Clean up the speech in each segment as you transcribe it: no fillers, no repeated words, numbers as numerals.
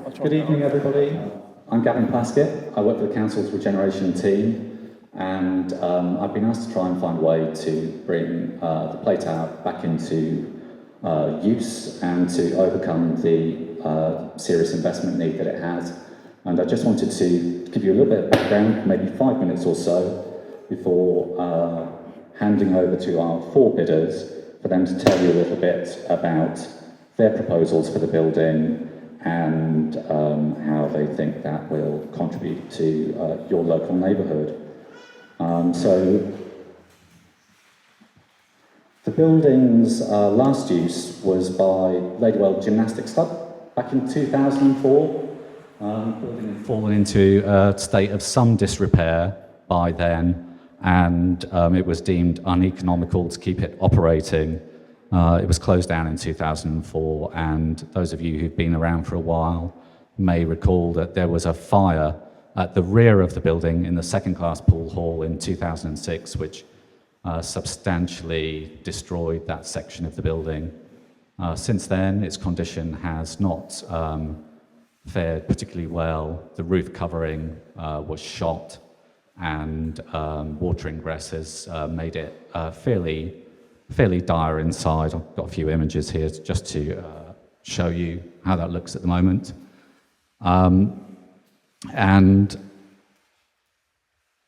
Good evening, everybody. I'm Gavin Plaskett. I work for the Council's Regeneration team, and I've been asked to try and find a way to bring the Playtower back into use and to overcome the serious investment need that it has. And I just wanted to give you a little bit of background, maybe 5 minutes or so, before handing over to our 4 bidders for them to tell you a little bit about their proposals for the building and how they think that will contribute to your local neighbourhood. So the building's last use was by Ladywell Gymnastics Club back in 2004. The building had fallen into a state of some disrepair by then, and it was deemed uneconomical to keep it operating. It was closed down in 2004, and those of you who've been around for a while may recall that there was a fire at the rear of the building in the second-class pool hall in 2006, which substantially destroyed that section of the building. Since then, its condition has not fared particularly well. The roof covering was shot, and water ingress has made it fairly dire inside. I've got a few images here just to show you how that looks at the moment. And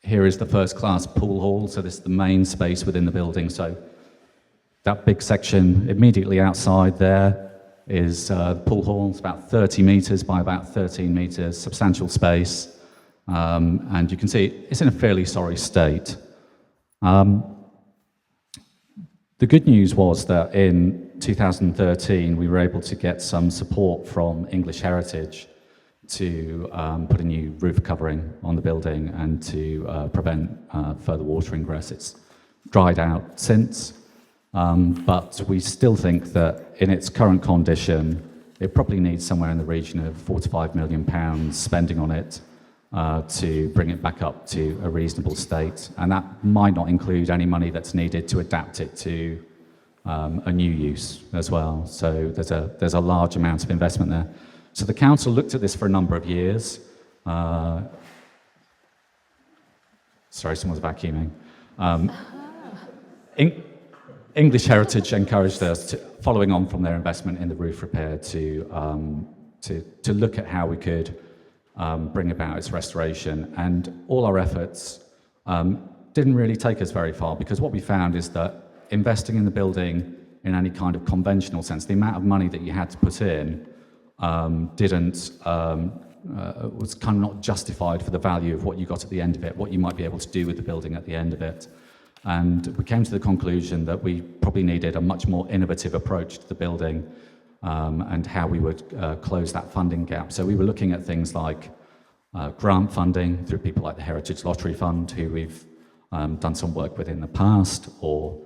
here is the first-class pool hall. So this is the main space within the building. So that big section immediately outside there is the pool hall. It's about 30 metres by about 13 metres, substantial space. And you can see it's in a fairly sorry state. The good news was that in 2013 we were able to get some support from English Heritage to put a new roof covering on the building and to prevent further water ingress. It's dried out since, but we still think that in its current condition it probably needs somewhere in the region of £4 to £5 million spending on it to bring it back up to a reasonable state, and that might not include any money that's needed to adapt it to a new use as well. So there's a large amount of investment there. So the council looked at this for a number of years. Sorry, someone's vacuuming. English Heritage encouraged us, following on from their investment in the roof repair, to look at how we could bring about its restoration, and all our efforts didn't really take us very far, because what we found is that investing in the building in any kind of conventional sense, the amount of money that you had to put in was kind of not justified for the value of what you got at the end of it, what you might be able to do with the building at the end of it. And we came to the conclusion that we probably needed a much more innovative approach to the building and how we would close that funding gap. So we were looking at things like grant funding through people like the Heritage Lottery Fund, who we've done some work with in the past, or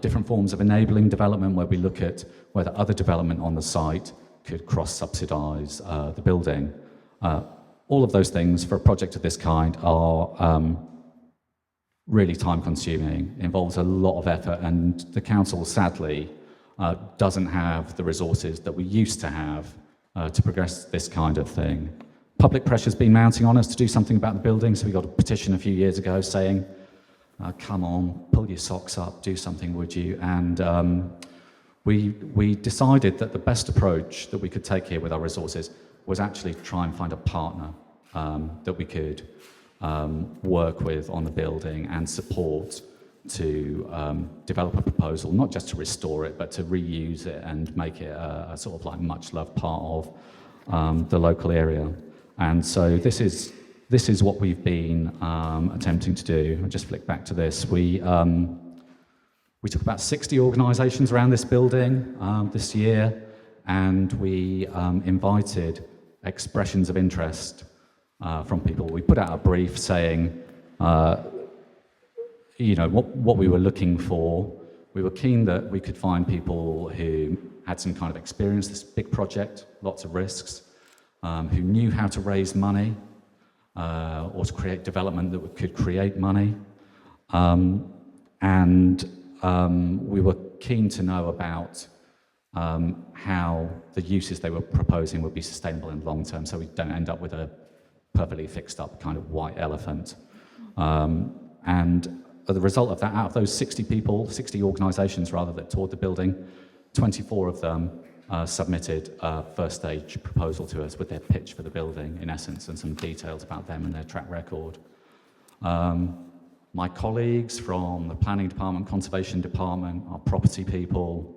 different forms of enabling development, where we look at whether other development on the site could cross-subsidise the building. All of those things for a project of this kind are really time-consuming, involves a lot of effort, and the council sadly doesn't have the resources that we used to have to progress this kind of thing. Public pressure's been mounting on us to do something about the building, so we got a petition a few years ago saying, come on, pull your socks up, do something, would you? And we decided that the best approach that we could take here with our resources was actually try and find a partner that we could work with on the building and support to develop a proposal, not just to restore it, but to reuse it and make it a sort of like much loved part of the local area. And so this is what we've been attempting to do. I'll just flick back to this. We took about 60 organisations around this building this year, and we invited expressions of interest from people. We put out a brief saying, what we were looking for. We were keen that we could find people who had some kind of experience, this big project, lots of risks, who knew how to raise money or to create development that could create money. And we were keen to know about how the uses they were proposing would be sustainable in the long term, so we don't end up with a perfectly fixed up kind of white elephant. And as a result of that, out of those 60 people, 60 organisations rather, that toured the building, 24 of them submitted a first stage proposal to us with their pitch for the building, in essence, and some details about them and their track record. My colleagues from the planning department, conservation department, our property people,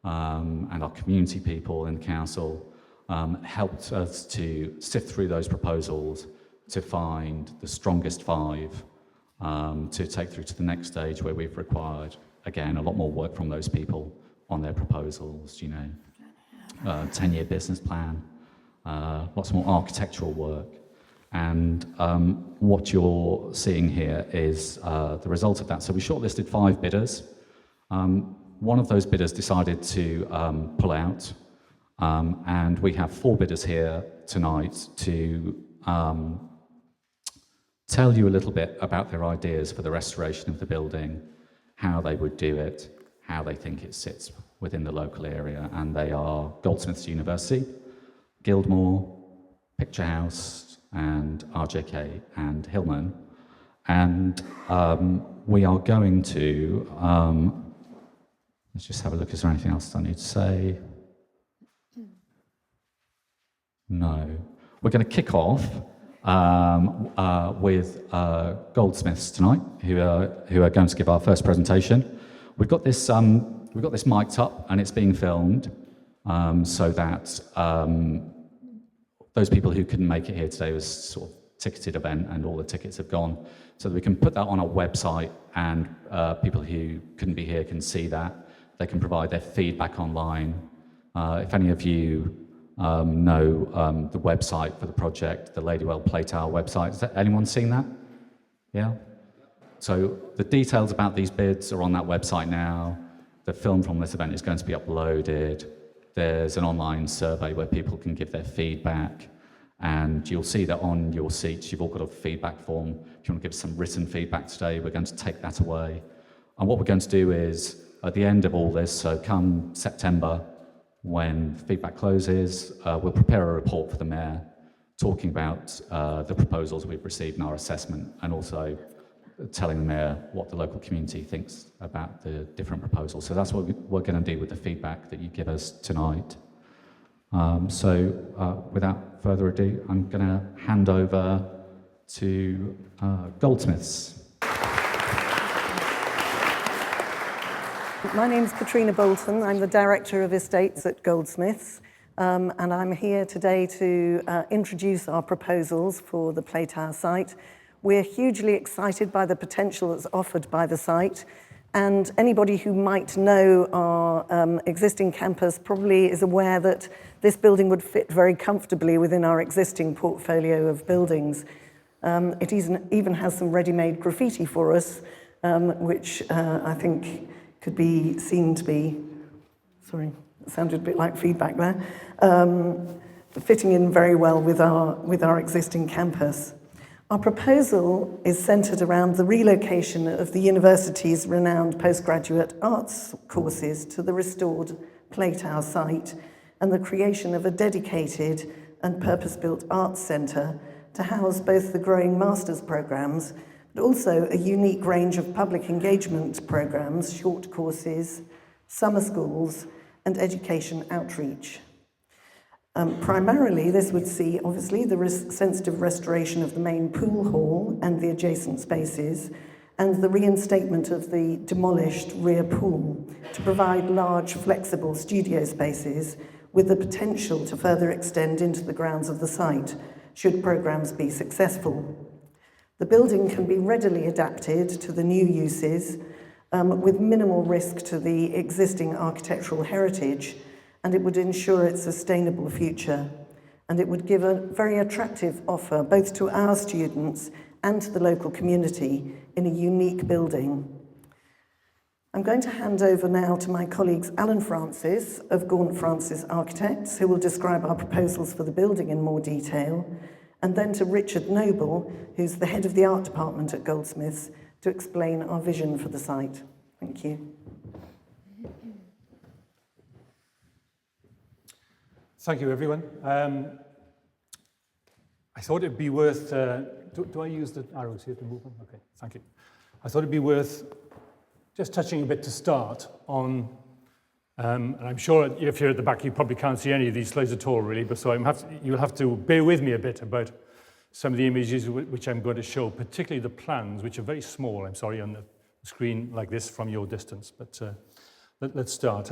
and our community people in the council helped us to sift through those proposals to find the strongest 5 to take through to the next stage, where we've required, again, a lot more work from those people on their proposals, 10-year business plan, lots more architectural work. And what you're seeing here is the result of that. So we shortlisted 5 bidders. One of those bidders decided to pull out, and we have 4 bidders here tonight to tell you a little bit about their ideas for the restoration of the building, how they would do it, how they think it sits within the local area. And they are Goldsmiths University, Gilmore, Picture House, and RJK and Hillman. And we are going to, let's just have a look, is there anything else I need to say? No. We're going to kick off with Goldsmiths tonight, who are going to give our first presentation. We've got this mic'd up and it's being filmed, so that those people who couldn't make it here today, was sort of ticketed event and all the tickets have gone, so that we can put that on our website, and people who couldn't be here can see that. They can provide their feedback online. If any of you know the website for the project, the Ladywell Playtower website, has anyone seen that? Yeah? So the details about these bids are on that website now. The film from this event is going to be uploaded. There's an online survey where people can give their feedback, and you'll see that on your seats you've all got a feedback form. If you want to give some written feedback today, we're going to take that away. And what we're going to do is, at the end of all this, so come September, when feedback closes, we'll prepare a report for the Mayor talking about the proposals we've received in our assessment, and also telling the Mayor what the local community thinks about the different proposals. So that's what we're going to do with the feedback that you give us tonight. Without further ado, I'm going to hand over to Goldsmiths. My name's Katrina Bolton. I'm the Director of Estates at Goldsmiths, and I'm here today to introduce our proposals for the Playtower site. We're hugely excited by the potential that's offered by the site, and anybody who might know our existing campus probably is aware that this building would fit very comfortably within our existing portfolio of buildings. It even has some ready-made graffiti for us, which I think could be seen to be, sorry, it sounded a bit like feedback there, fitting in very well with our existing campus. Our proposal is centred around the relocation of the university's renowned postgraduate arts courses to the restored Playtower site, and the creation of a dedicated and purpose-built arts centre to house both the growing master's programmes, but also a unique range of public engagement programmes, short courses, summer schools, and education outreach. Primarily, this would see, obviously, the sensitive restoration of the main pool hall and the adjacent spaces, and the reinstatement of the demolished rear pool to provide large, flexible studio spaces with the potential to further extend into the grounds of the site, should programmes be successful. The building can be readily adapted to the new uses with minimal risk to the existing architectural heritage, and it would ensure its sustainable future. And it would give a very attractive offer both to our students and to the local community in a unique building. I'm going to hand over now to my colleagues Alan Francis of Gaunt Francis Architects, who will describe our proposals for the building in more detail, and then to Richard Noble, who's the head of the art department at Goldsmiths, to explain our vision for the site. Thank you. Thank you, everyone. I thought it'd be worth, do I use the arrows here to move them? Okay, thank you. I thought it'd be worth just touching a bit to start on, and I'm sure if you're at the back, you probably can't see any of these slides at all, really, but so you'll have to bear with me a bit about some of the images which I'm going to show, particularly the plans, which are very small, I'm sorry, on the screen like this from your distance, but let's start.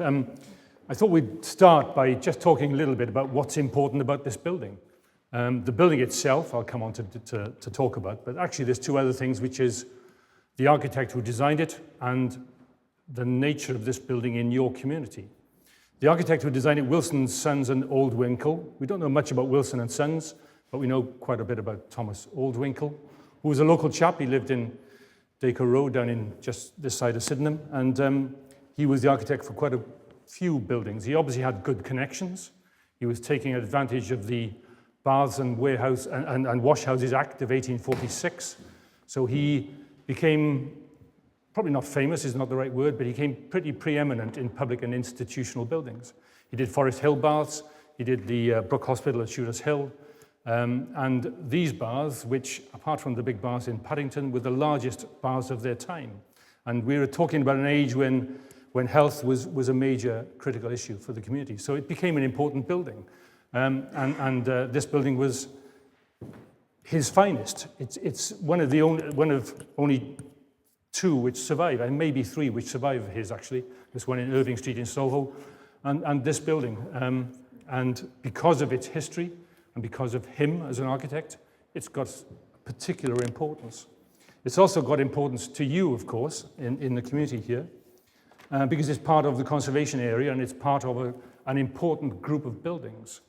I thought we'd start by just talking a little bit about what's important about this building. The building itself, I'll come on to talk about, but actually there's two other things, which is the architect who designed it and the nature of this building in your community. The architect who designed it, Wilson Sons and Oldwinkle. We don't know much about Wilson and Sons, but we know quite a bit about Thomas Oldwinkle, who was a local chap. He lived in Dacre Road down in just this side of Sydenham, and he was the architect for quite a few buildings. He obviously had good connections. He was taking advantage of the Baths and Warehouse and Wash Houses Act of 1846. So he became, probably not famous is not the right word, but he became pretty preeminent in public and institutional buildings. He did Forest Hill Baths, he did the Brook Hospital at Shooters Hill, and these baths, which apart from the big baths in Paddington, were the largest baths of their time. And we were talking about an age when health was a major critical issue for the community. So it became an important building. This building was his finest. It's one of only two which survive, and maybe three which survive of his actually. This one in Irving Street in Soho, and this building. And because of its history, and because of him as an architect, it's got particular importance. It's also got importance to you, of course, in the community here, because it's part of the conservation area and it's part of an important group of buildings.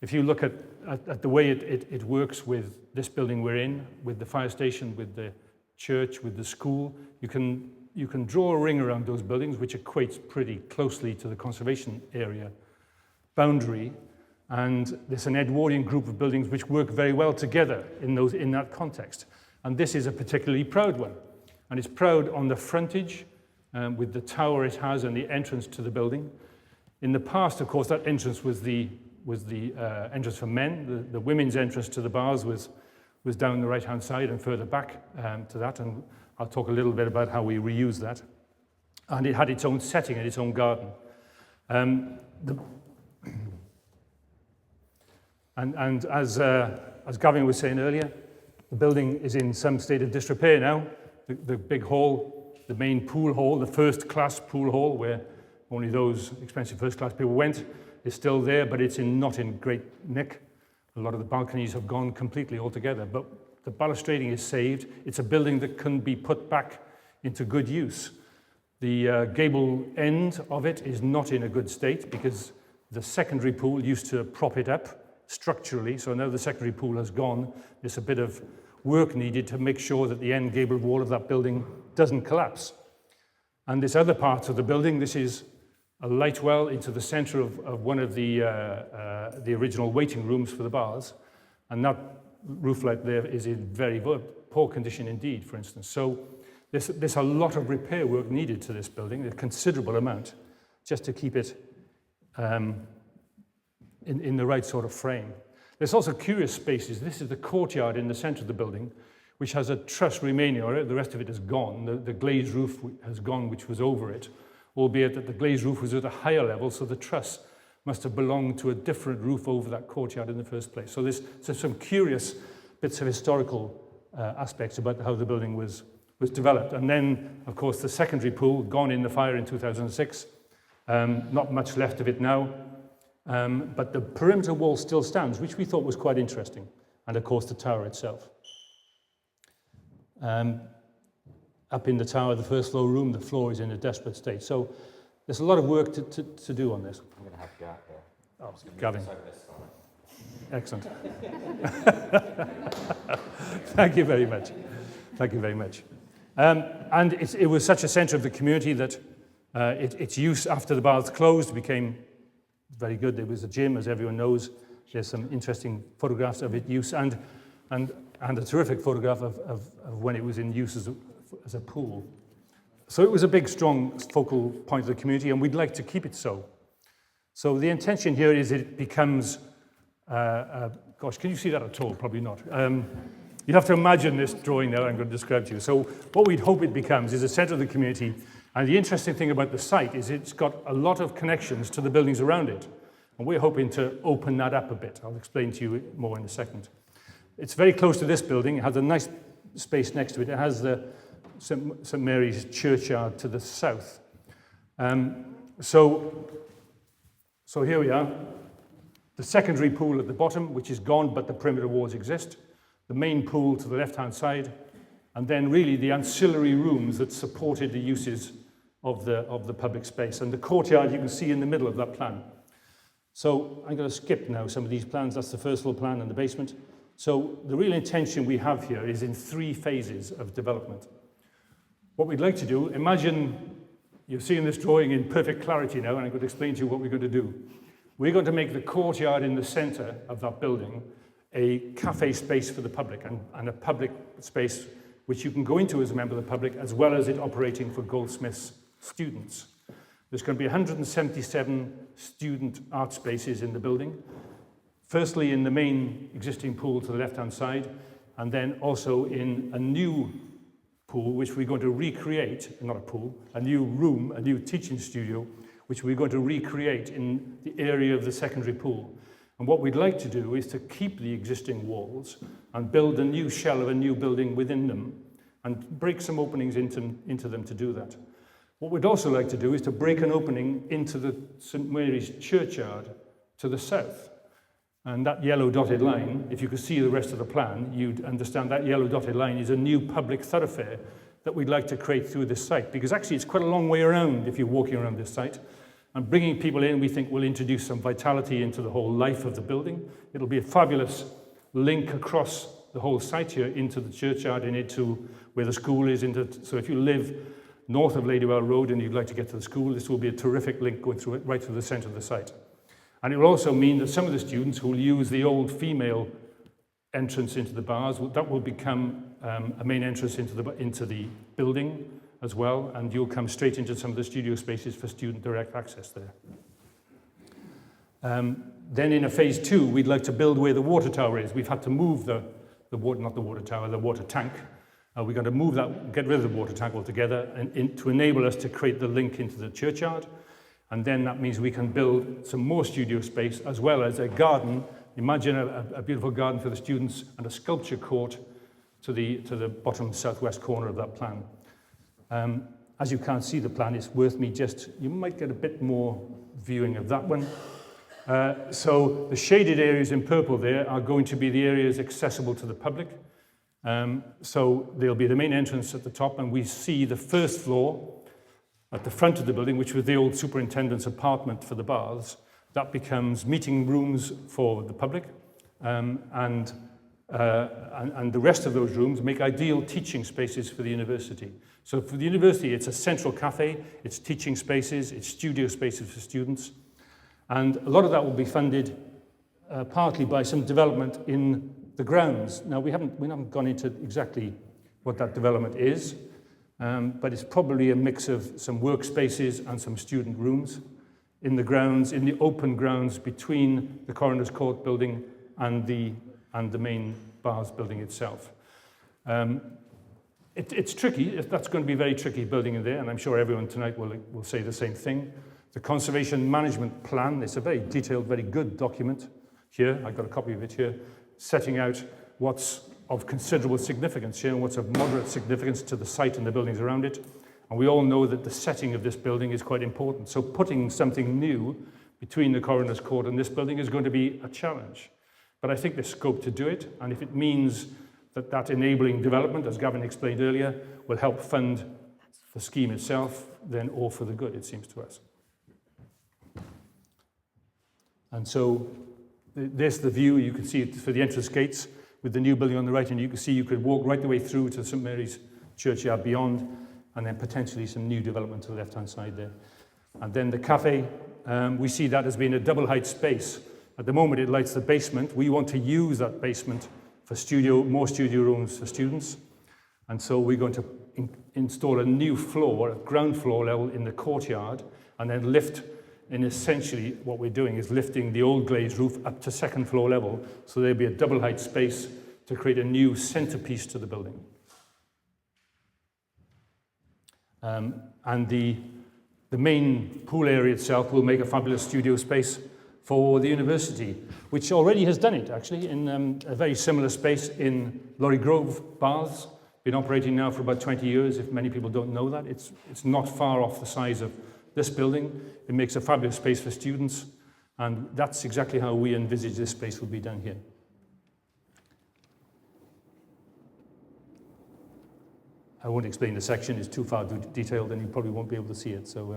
If you look at the way it works with this building we're in, with the fire station, with the church, with the school, you can draw a ring around those buildings, which equates pretty closely to the conservation area boundary. And there's an Edwardian group of buildings which work very well together in that context. And this is a particularly proud one. And it's proud on the frontage, with the tower it has and the entrance to the building. In the past, of course, that entrance was the entrance for men. The women's entrance to the baths was down the right-hand side and further back to that. And I'll talk a little bit about how we reuse that. And it had its own setting and its own garden. And as Gavin was saying earlier, the building is in some state of disrepair now. The big hall, the main pool hall, the first-class pool hall where only those expensive first-class people went, is still there, but it's not in great nick. A lot of the balconies have gone completely altogether, but the balustrading is saved. It's a building that can be put back into good use. The gable end of it is not in a good state because the secondary pool used to prop it up structurally, so now the secondary pool has gone. There's a bit of work needed to make sure that the end gabled wall of that building doesn't collapse. And this other part of the building, this is a light well into the center of one of the original waiting rooms for the baths, and that roof light there is in very poor condition indeed, for instance. So there's a lot of repair work needed to this building, a considerable amount, just to keep it in the right sort of frame. There's also curious spaces. This is the courtyard in the center of the building, which has a truss remaining on it. The rest of it is gone. The glazed roof has gone, which was over it, albeit that the glazed roof was at a higher level, so the truss must have belonged to a different roof over that courtyard in the first place. So there's some curious bits of historical aspects about how the building was developed. And then, of course, the secondary pool, gone in the fire in 2006. Not much left of it now. But the perimeter wall still stands, which we thought was quite interesting. And, of course, the tower itself. Up in the tower, the first floor room, the floor is in a desperate state. So there's a lot of work to do on this. I'm going to have to go out here. Oh, Gavin. Excellent. Thank you very much. Thank you very much. And it was such a centre of the community that its use after the baths closed became very good. There was a gym, as everyone knows. There's some interesting photographs of its use and a terrific photograph of when it was in use as a pool. So it was a big, strong focal point of the community, and we'd like to keep it so. So the intention here is it becomes, gosh, can you see that at all? Probably not. You'd have to imagine this drawing there I'm going to describe to you. So what we'd hope it becomes is a centre of the community. And the interesting thing about the site is it's got a lot of connections to the buildings around it. And we're hoping to open that up a bit. I'll explain to you more in a second. It's very close to this building. It has a nice space next to it. It has the St Mary's churchyard to the south. So here we are. The secondary pool at the bottom, which is gone, but the perimeter walls exist. The main pool to the left-hand side. And then really the ancillary rooms that supported the uses of the public space. And the courtyard you can see in the middle of that plan. So I'm going to skip now some of these plans. That's the first floor plan and the basement. So the real intention we have here is in 3 phases of development. What we'd like to do, imagine you're seeing this drawing in perfect clarity now, and I'm going to explain to you what we're going to do. We're going to make the courtyard in the centre of that building a cafe space for the public and a public space which you can go into as a member of the public, as well as it operating for Goldsmiths students. There's going to be 177 student art spaces in the building. Firstly, in the main existing pool to the left-hand side, and then also in a new pool, which we're going to recreate, not a pool, a new room, a new teaching studio, which we're going to recreate in the area of the secondary pool. And what we'd like to do is to keep the existing walls and build a new shell of a new building within them and break some openings into them to do that. What we'd also like to do is to break an opening into the St Mary's churchyard to the south. And that yellow dotted line, if you could see the rest of the plan, you'd understand that yellow dotted line is a new public thoroughfare that we'd like to create through this site, because actually it's quite a long way around if you're walking around this site. And bringing people in, we think, will introduce some vitality into the whole life of the building. It'll be a fabulous link across the whole site here into the churchyard and into where the school is. So if you live north of Ladywell Road and you'd like to get to the school, this will be a terrific link going through it, right through the centre of the site. And it will also mean that some of the students who will use the old female entrance into the bars, that will become a main entrance into the building as well, and you'll come straight into some of the studio spaces for student direct access there. Then in a phase 2, we'd like to build where the water tower is. We've had to move the water tank. We're going to move that, get rid of the water tank altogether, and to enable us to create the link into the churchyard. And then that means we can build some more studio space as well as a garden. Imagine a beautiful garden for the students and a sculpture court to the bottom southwest corner of that plan. As you can't see the plan, it's worth me you might get a bit more viewing of that one. So the shaded areas in purple there are going to be the areas accessible to the public. So there'll be the main entrance at the top, and we see the first floor at the front of the building, which was the old superintendent's apartment for the baths. That becomes meeting rooms for the public, and the rest of those rooms make ideal teaching spaces for the university. So for the university, it's a central cafe, it's teaching spaces, it's studio spaces for students, and a lot of that will be funded partly by some development in the grounds. Now, we haven't gone into exactly what that development is, but it's probably a mix of some workspaces and some student rooms in the grounds, in the open grounds between the Coroner's Court building and the main bars building itself. It's tricky. That's going to be very tricky building in there, and I'm sure everyone tonight will say the same thing. The Conservation Management Plan, it's a very detailed, very good document here. I've got a copy of it here, setting out what's of considerable significance here and what's of moderate significance to the site and the buildings around it. And we all know that the setting of this building is quite important. So putting something new between the Coroner's Court and this building is going to be a challenge. But I think there's scope to do it. And if it means that enabling development, as Gavin explained earlier, will help fund the scheme itself, then all for the good, it seems to us. And so there's the view. You can see it for the entrance gates with the new building on the right, and you can see you could walk right the way through to St Mary's churchyard beyond, and then potentially some new development to the left-hand side there. And then the cafe, we see that as being a double-height space. At the moment, it lights the basement. We want to use that basement for more studio rooms for students. And so we're going to install a new floor, a ground floor level in the courtyard, and then lift And essentially what we're doing is lifting the old glazed roof up to second floor level, so there'll be a double height space to create a new centerpiece to the building. And the main pool area itself will make a fabulous studio space for the university, which already has done it actually in a very similar space in Lorry Grove, Baths. Been operating now for about 20 years, if many people don't know that. It's not far off the size of this building. It makes a fabulous space for students, and that's exactly how we envisage this space will be done here. I won't explain the section, it's too far detailed and you probably won't be able to see it. So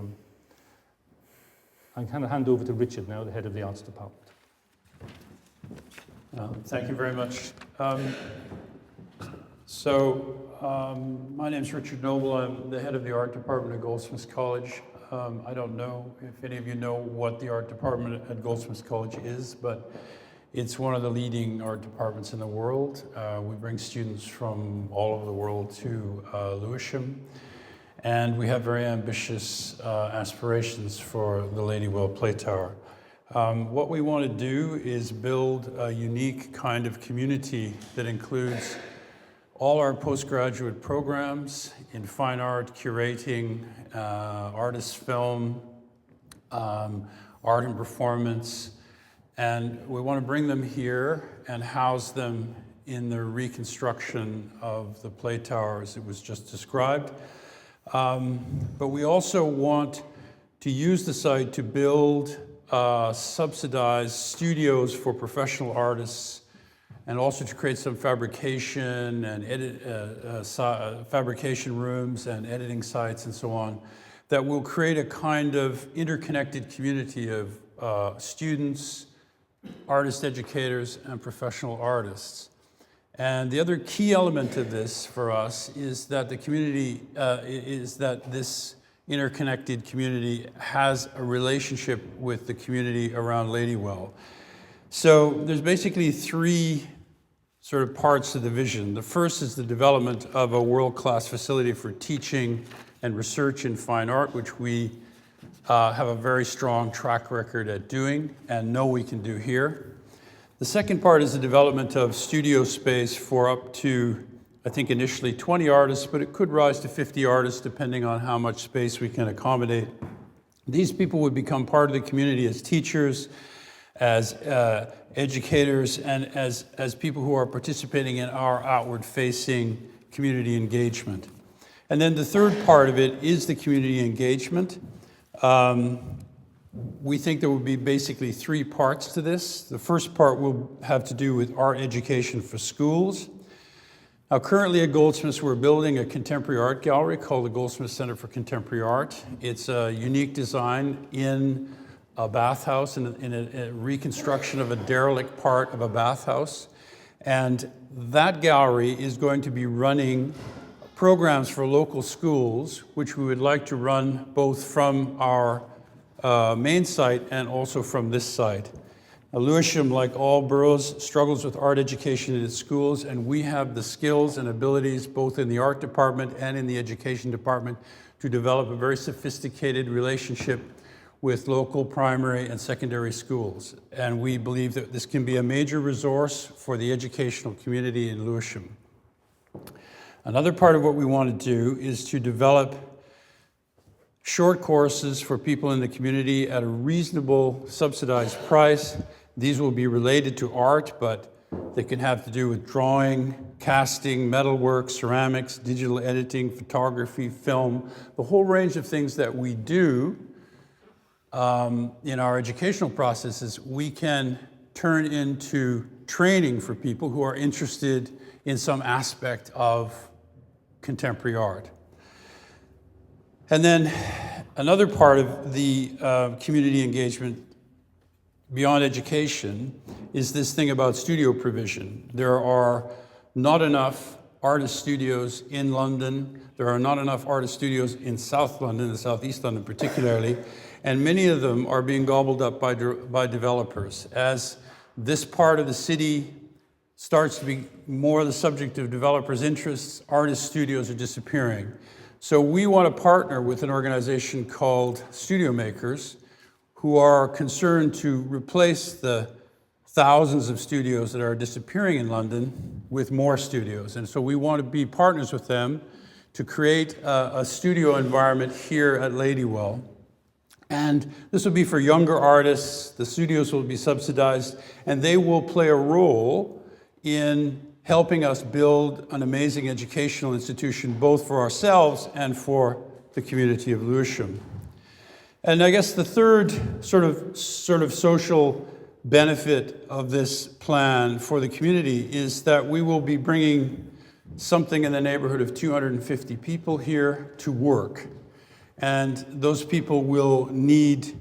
I'm going to hand over to Richard now, the head of the arts department. Thank you very much. My name is Richard Noble. I'm the head of the art department at Goldsmiths College. I don't know if any of you know what the art department at Goldsmiths College is, but it's one of the leading art departments in the world. We bring students from all over the world to Lewisham, and we have very ambitious aspirations for the Ladywell Playtower. What we want to do is build a unique kind of community that includes all our postgraduate programs in fine art, curating, artist film, art and performance, and we want to bring them here and house them in the reconstruction of the Playtower as it was just described. But we also want to use the site to build subsidized studios for professional artists, and also to create some fabrication and fabrication rooms and editing sites and so on, that will create a kind of interconnected community of students, artist educators, and professional artists. And the other key element of this for us is that the community, this interconnected community has a relationship with the community around Ladywell. So there's basically three sort of parts of the vision. The first is the development of a world-class facility for teaching and research in fine art, which we have a very strong track record at doing and know we can do here. The second part is the development of studio space for up to, I think initially 20 artists, but it could rise to 50 artists depending on how much space we can accommodate. These people would become part of the community as teachers, as educators, and as people who are participating in our outward-facing community engagement. And then the third part of it is the community engagement. We think there will be basically three parts to this. The first part will have to do with art education for schools. Now, currently at Goldsmiths, we're building a contemporary art gallery called the Goldsmiths Center for Contemporary Art. It's a unique design in a bathhouse, in a reconstruction of a derelict part of a bathhouse. And that gallery is going to be running programs for local schools, which we would like to run both from our main site and also from this site. Now, Lewisham, like all boroughs, struggles with art education in its schools, and we have the skills and abilities both in the art department and in the education department to develop a very sophisticated relationship with local primary and secondary schools. And we believe that this can be a major resource for the educational community in Lewisham. Another part of what we want to do is to develop short courses for people in the community at a reasonable subsidized price. These will be related to art, but they can have to do with drawing, casting, metalwork, ceramics, digital editing, photography, film, the whole range of things that we do in our educational processes, we can turn into training for people who are interested in some aspect of contemporary art. And then another part of the community engagement beyond education is this thing about studio provision. There are not enough artist studios in London. There are not enough artist studios in South London, and Southeast London particularly, and many of them are being gobbled up by developers. As this part of the city starts to be more the subject of developers' interests, artist studios are disappearing. So we want to partner with an organization called Studio Makers, who are concerned to replace the thousands of studios that are disappearing in London with more studios. And so we want to be partners with them to create a studio environment here at Ladywell. And this will be for younger artists. The studios will be subsidized, and they will play a role in helping us build an amazing educational institution, both for ourselves and for the community of Lewisham. And I guess the third sort of social benefit of this plan for the community is that we will be bringing something in the neighborhood of 250 people here to work. And those people will need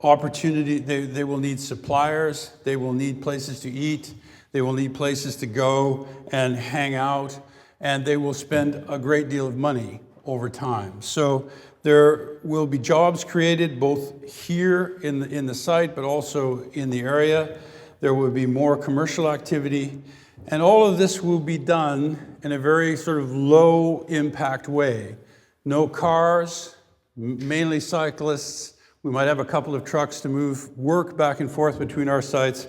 opportunity, they will need suppliers, they will need places to eat, they will need places to go and hang out, and they will spend a great deal of money over time. So there will be jobs created both here in the site, but also in the area. There will be more commercial activity, and all of this will be done in a very sort of low impact way. No cars, mainly cyclists. We might have a couple of trucks to move work back and forth between our sites,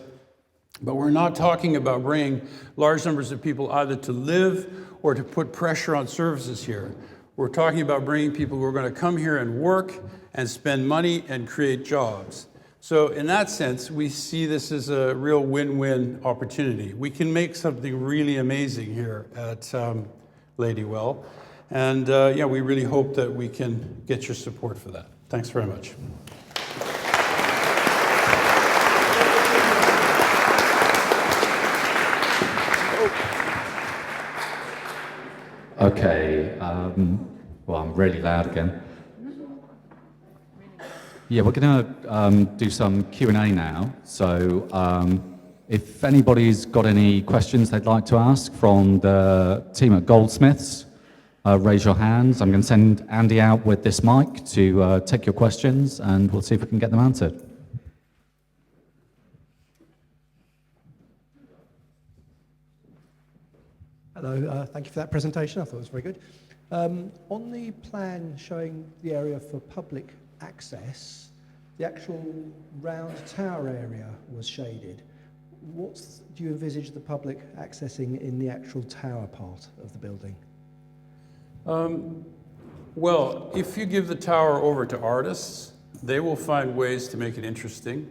but we're not talking about bringing large numbers of people either to live or to put pressure on services here. We're talking about bringing people who are going to come here and work and spend money and create jobs. So in that sense, we see this as a real win-win opportunity. We can make something really amazing here at Ladywell. And yeah, we really hope that we can get your support for that. Thanks very much. Okay, well, I'm really loud again. Yeah, we're going to do some Q&A now. So if anybody's got any questions they'd like to ask from the team at Goldsmiths, raise your hands. I'm going to send Andy out with this mic to take your questions, and we'll see if we can get them answered. Hello, thank you for that presentation. I thought it was very good. On the plan showing the area for public access, the actual round tower area was shaded. Do you envisage the public accessing in the actual tower part of the building? Well, if you give the tower over to artists, they will find ways to make it interesting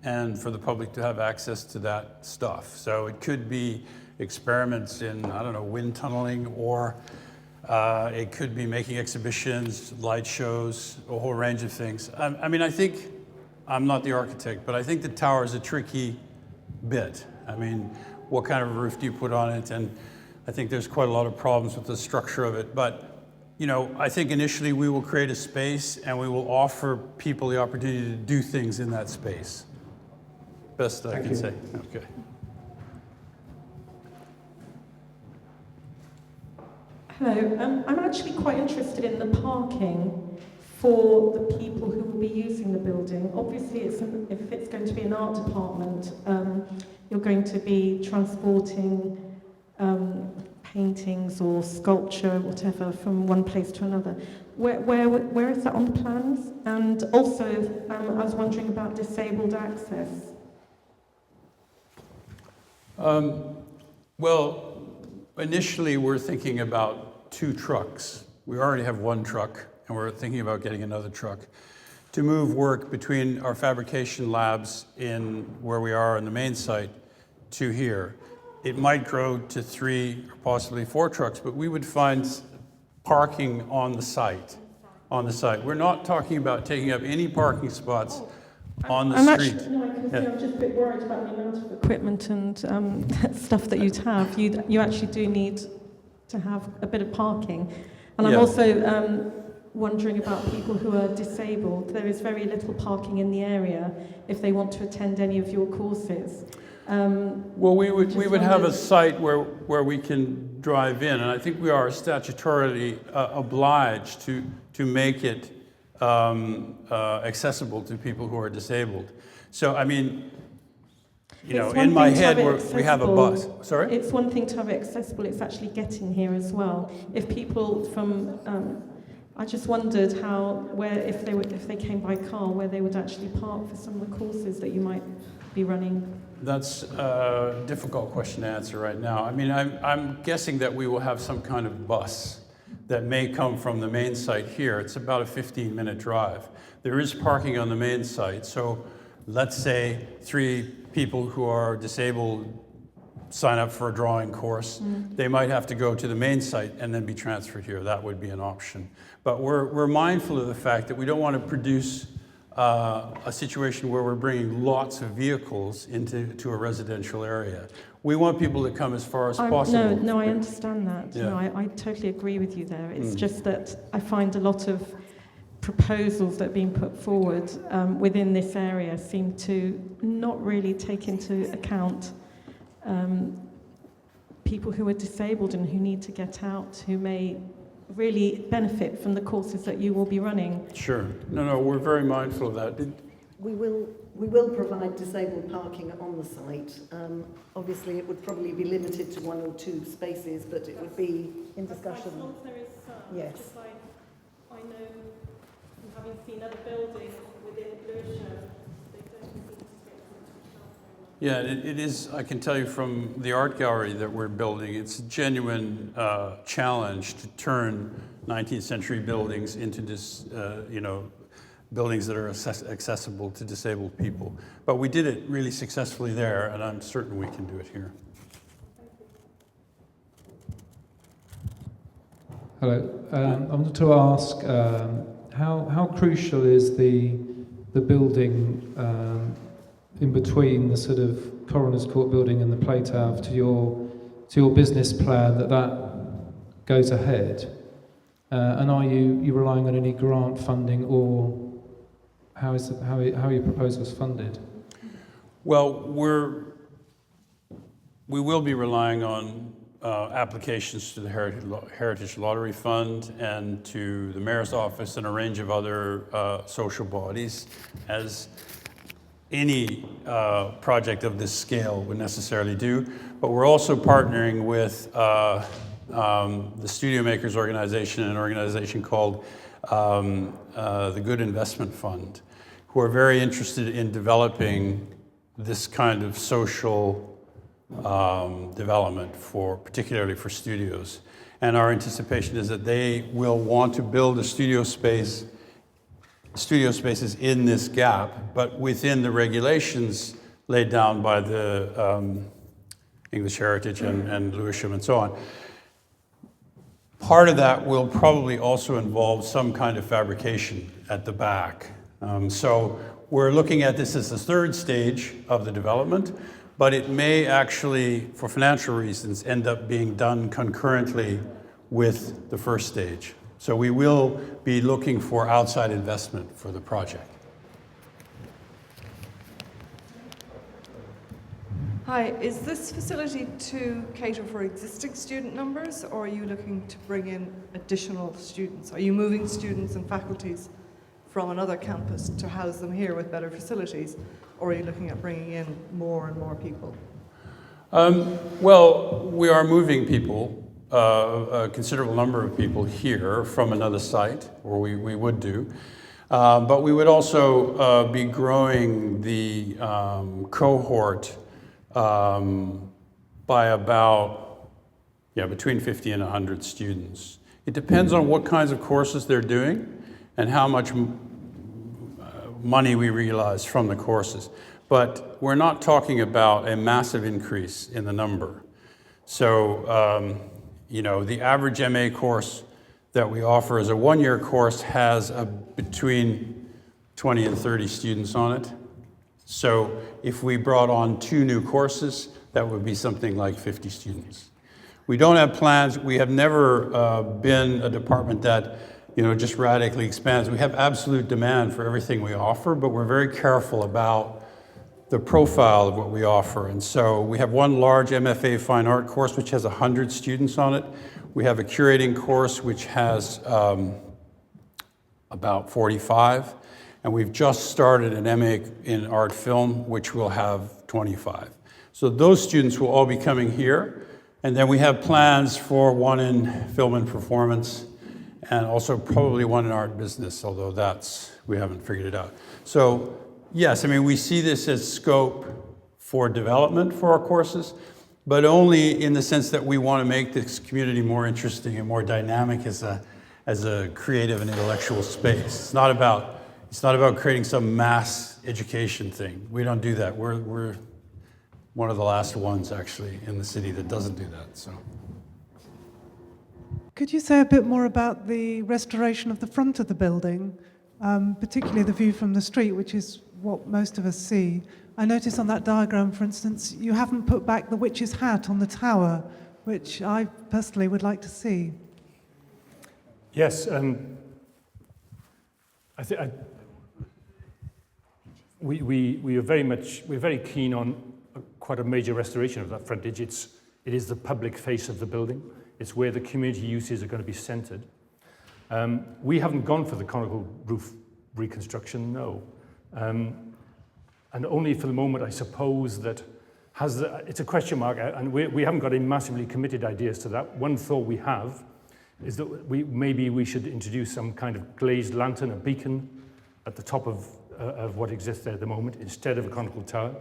and for the public to have access to that stuff. So it could be experiments in, I don't know, wind tunneling, or it could be making exhibitions, light shows, a whole range of things. I mean, I think, I'm not the architect, but I think the tower is a tricky bit. I mean, what kind of roof do you put on it? And I think there's quite a lot of problems with the structure of it. But, you know, I think initially we will create a space and we will offer people the opportunity to do things in that space. Best I can say. Okay. Hello, I'm actually quite interested in the parking for the people who will be using the building. Obviously, if it's going to be an art department, you're going to be transporting paintings or sculpture, whatever, from one place to another. Where is that on the plans? And also, I was wondering about disabled access. Well, initially we're thinking about 2 trucks. We already have 1 truck, and we're thinking about getting another truck to move work between our fabrication labs in where we are on the main site to here. It might grow to 3 or possibly 4 trucks, but we would find parking on the site. We're not talking about taking up any parking spots on the street. I'm just a bit worried about the amount of equipment and stuff that you'd have. You actually do need to have a bit of parking. And I'm also wondering about people who are disabled. There is very little parking in the area if they want to attend any of your courses. Well, we would have a site where we can drive in, and I think we are statutorily obliged to make it accessible to people who are disabled. So, I mean, you know, in my head, we have a bus. Sorry? It's one thing to have it accessible, it's actually getting here as well. If people from I just wondered if they came by car, where they would actually park for some of the courses that you might be running. That's a difficult question to answer right now. I mean, I'm guessing that we will have some kind of bus that may come from the main site here. It's about a 15-minute drive. There is parking on the main site, so let's say 3 people who are disabled sign up for a drawing course. They might have to go to the main site and then be transferred here. That would be an option. But we're mindful of the fact that we don't want to produce a situation where we're bringing lots of vehicles into a residential area. We want people to come as far as possible. No, I understand that. Yeah. No, I totally agree with you there. It's just that I find a lot of proposals that are being put forward within this area seem to not really take into account people who are disabled and who need to get out, who may really benefit from the courses that you will be running. Sure. No, we're very mindful of that. We will provide disabled parking on the site. Obviously, it would probably be limited to 1 or 2 spaces, but it would be in discussion. As long as there is some. Yes. Just like I know from having seen other buildings within Lewisham, they don't seem to get Yeah, it is, I can tell you from the art gallery that we're building, it's a genuine challenge to turn 19th century buildings into this, buildings that are accessible to disabled people. But we did it really successfully there, and I'm certain we can do it here. Hello. I wanted to ask, how crucial is the building in between the sort of Coroner's Court building and the Playtower to your business plan that goes ahead? And are you relying on any grant funding, or how are your proposals funded? Well, we will be relying on applications to the Heritage Lottery Fund and to the Mayor's Office and a range of other social bodies, as any project of this scale would necessarily do. But we're also partnering with the Studio Makers Organization, an organization called the Good Investment Fund, who are very interested in developing this kind of social development particularly for studios. And our anticipation is that they will want to build a studio spaces in this gap, but within the regulations laid down by the English Heritage and Lewisham and so on. Part of that will probably also involve some kind of fabrication at the back. So we're looking at this as the 3rd stage of the development, but it may actually, for financial reasons, end up being done concurrently with the 1st stage. So we will be looking for outside investment for the project. Hi, is this facility to cater for existing student numbers, or are you looking to bring in additional students? Are you moving students and faculties from another campus to house them here with better facilities, or are you looking at bringing in more and more people? Well, we are moving people, a considerable number of people here from another site, or we would do. But we would also be growing the cohort by about, between 50 and 100 students. It depends on what kinds of courses they're doing and how much money we realize from the courses. But we're not talking about a massive increase in the number. So, the average MA course that we offer as a 1-year course has between 20 and 30 students on it. So if we brought on 2 new courses, that would be something like 50 students. We don't have plans. We have never been a department that just radically expands. We have absolute demand for everything we offer, but we're very careful about the profile of what we offer. And so we have one large MFA fine art course which has 100 students on it. We have a curating course which has about 45. And we've just started an MA in art film, which will have 25. So those students will all be coming here. And then we have plans for one in film and performance and also probably one in art business, although we haven't figured it out. So yes, I mean, we see this as scope for development for our courses, but only in the sense that we want to make this community more interesting and more dynamic as a creative and intellectual space. It's not about creating some mass education thing. We don't do that. We're one of the last ones actually in the city that doesn't do that. So. Could you say a bit more about the restoration of the front of the building, particularly the view from the street, which is what most of us see? I notice on that diagram, for instance, you haven't put back the witch's hat on the tower, which I personally would like to see. Yes, we're very keen on quite a major restoration of that frontage. It is the public face of the building. It's where the community uses are going to be centred. We haven't gone for the conical roof reconstruction, no. And only for the moment, I suppose, that it's a question mark, and we haven't got any massively committed ideas to that. One thought we have is that maybe we should introduce some kind of glazed lantern, a beacon, at the top of what exists there at the moment, instead of a conical tower.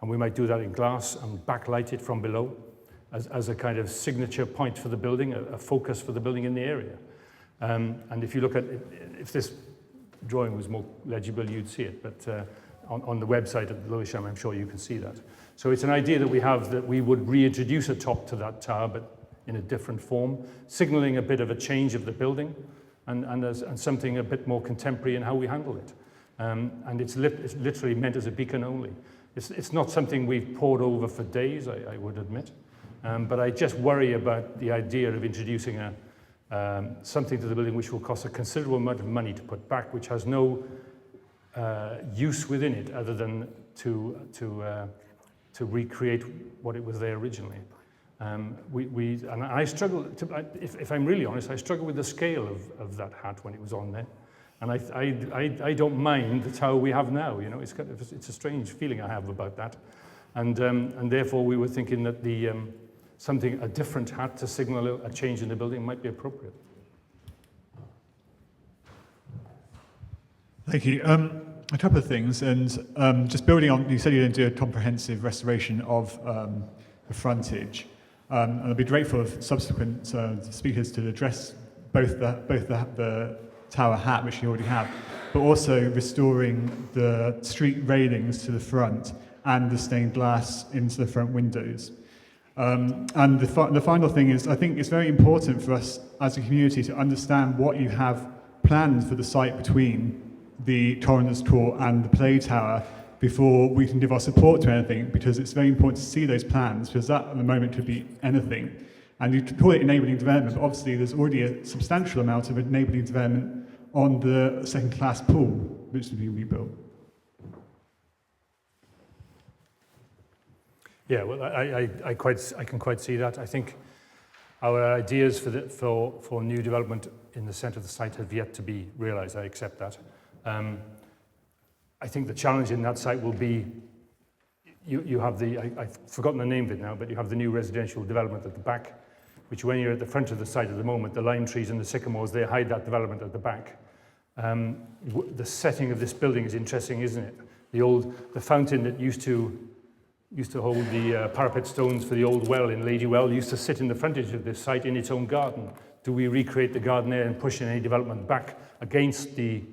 And we might do that in glass and backlight it from below as a kind of signature point for the building, a focus for the building in the area. And if you look at it, if this drawing was more legible, you'd see it. But on the website at Lewisham, I'm sure you can see that. So it's an idea that we have that we would reintroduce a top to that tower, but in a different form, signalling a bit of a change of the building and something a bit more contemporary in how we handle it. And it's literally meant as a beacon only. It's not something we've pored over for days, I would admit. But I just worry about the idea of introducing something to the building which will cost a considerable amount of money to put back, which has no use within it other than to recreate what it was there originally. And I struggle, if I'm really honest, I struggle with the scale of that hat when it was on there. And I don't mind the tower we have now. You know, it's a strange feeling I have about that. And therefore we were thinking that a different hat to signal a change in the building might be appropriate. Thank you. A couple of things, and just building on, you said you're going to do a comprehensive restoration of the frontage, and I'd be grateful if subsequent speakers to address both the tower hat, which you already have, but also restoring the street railings to the front and the stained glass into the front windows. And the final thing is, I think it's very important for us as a community to understand what you have planned for the site between the Coroner's Court and the Play Tower before we can give our support to anything, because it's very important to see those plans, because that at the moment could be anything. And you could call it enabling development, but obviously there's already a substantial amount of enabling development on the second-class pool, which will be rebuilt. Yeah, well, I can quite see that. I think our ideas for new development in the centre of the site have yet to be realised. I accept that. I think the challenge in that site will be you have I've forgotten the name of it now, but you have the new residential development at the back, which when you're at the front of the site at the moment, the lime trees and the sycamores, they hide that development at the back. The setting of this building is interesting, isn't it? The fountain that used to hold the parapet stones for the old well in Ladywell used to sit in the frontage of this site in its own garden. Do we recreate the garden there and push in any development back against the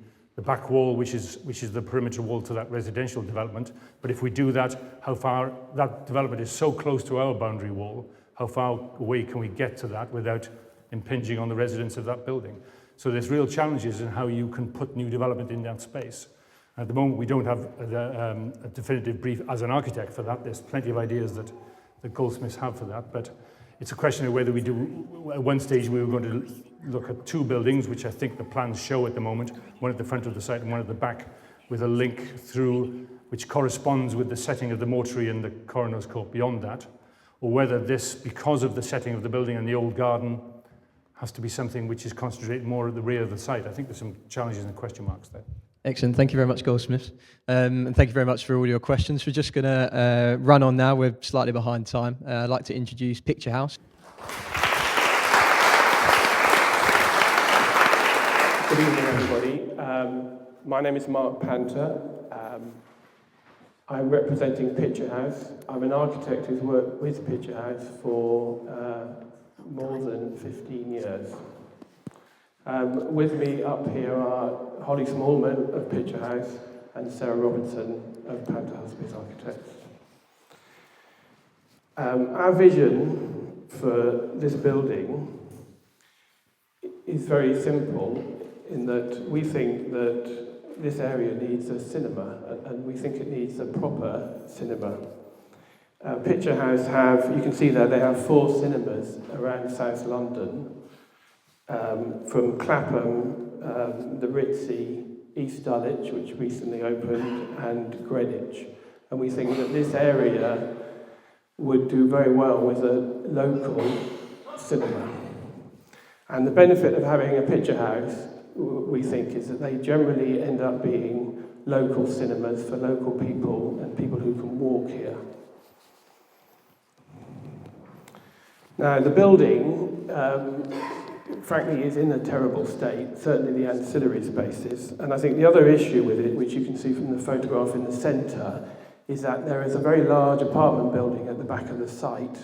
back wall, which is the perimeter wall to that residential development? But if we do that, how far that development is so close to our boundary wall, how far away can we get to that without impinging on the residents of that building? So there's real challenges in how you can put new development in that space. At the moment, we don't have a definitive brief as an architect for that. There's plenty of ideas that Goldsmiths have for that, but it's a question of whether we do. At one stage, we were going to look at two buildings, which I think the plans show at the moment, one at the front of the site and one at the back, with a link through which corresponds with the setting of the mortuary and the coroner's court beyond that, or whether this, because of the setting of the building and the old garden, has to be something which is concentrated more at the rear of the site. I think there's some challenges and question marks there. Excellent. Thank you very much, Goldsmiths. And thank you very much for all your questions. We're just going to run on now. We're slightly behind time. I'd like to introduce Picture House. Good evening, everybody. My name is Mark Panter. I'm representing Picture House. I'm an architect who's worked with Picture House for more than 15 years. With me up here are Holly Smallman of Picture House and Sarah Robertson of Panter Hospice Architects. Our vision for this building is very simple in that we think that this area needs a cinema, and we think it needs a proper cinema. Picture House you can see there, they have 4 cinemas around South London, from Clapham, the Ritzy, East Dulwich, which recently opened, and Greenwich. And we think that this area would do very well with a local cinema. And the benefit of having a Picture House, we think, is that they generally end up being local cinemas for local people and people who can walk here. Now, the building, frankly, is in a terrible state, certainly the ancillary spaces. And I think the other issue with it, which you can see from the photograph in the centre, is that there is a very large apartment building at the back of the site,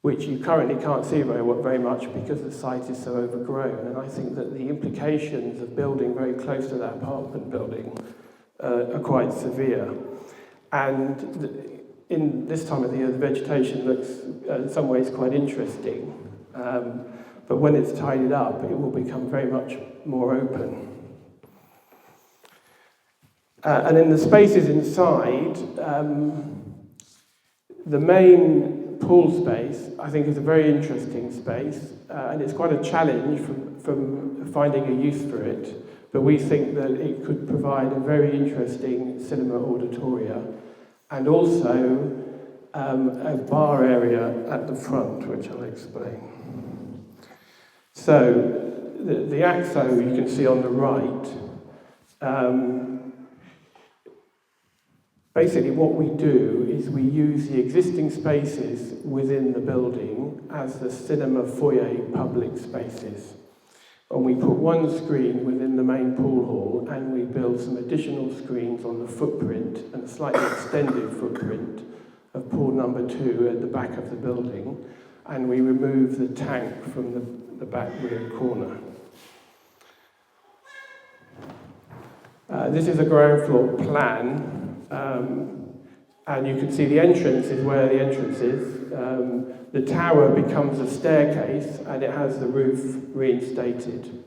which you currently can't see very much because the site is so overgrown. And I think that the implications of building very close to that apartment building are quite severe. And in this time of the year, the vegetation looks in some ways quite interesting. But when it's tidied up, it will become very much more open. And in the spaces inside, the main pool space, I think, is a very interesting space, and it's quite a challenge from finding a use for it, but we think that it could provide a very interesting cinema auditoria, and also a bar area at the front, which I'll explain. So, the AXO you can see on the right, basically what we do is we use the existing spaces within the building as the cinema foyer public spaces. And we put one screen within the main pool hall, and we build some additional screens on the footprint and a slightly extended footprint of pool number 2 at the back of the building, and we remove the tank from the back rear corner. This is a ground floor plan. And you can see the entrance is where the entrance is. The tower becomes a staircase, and it has the roof reinstated.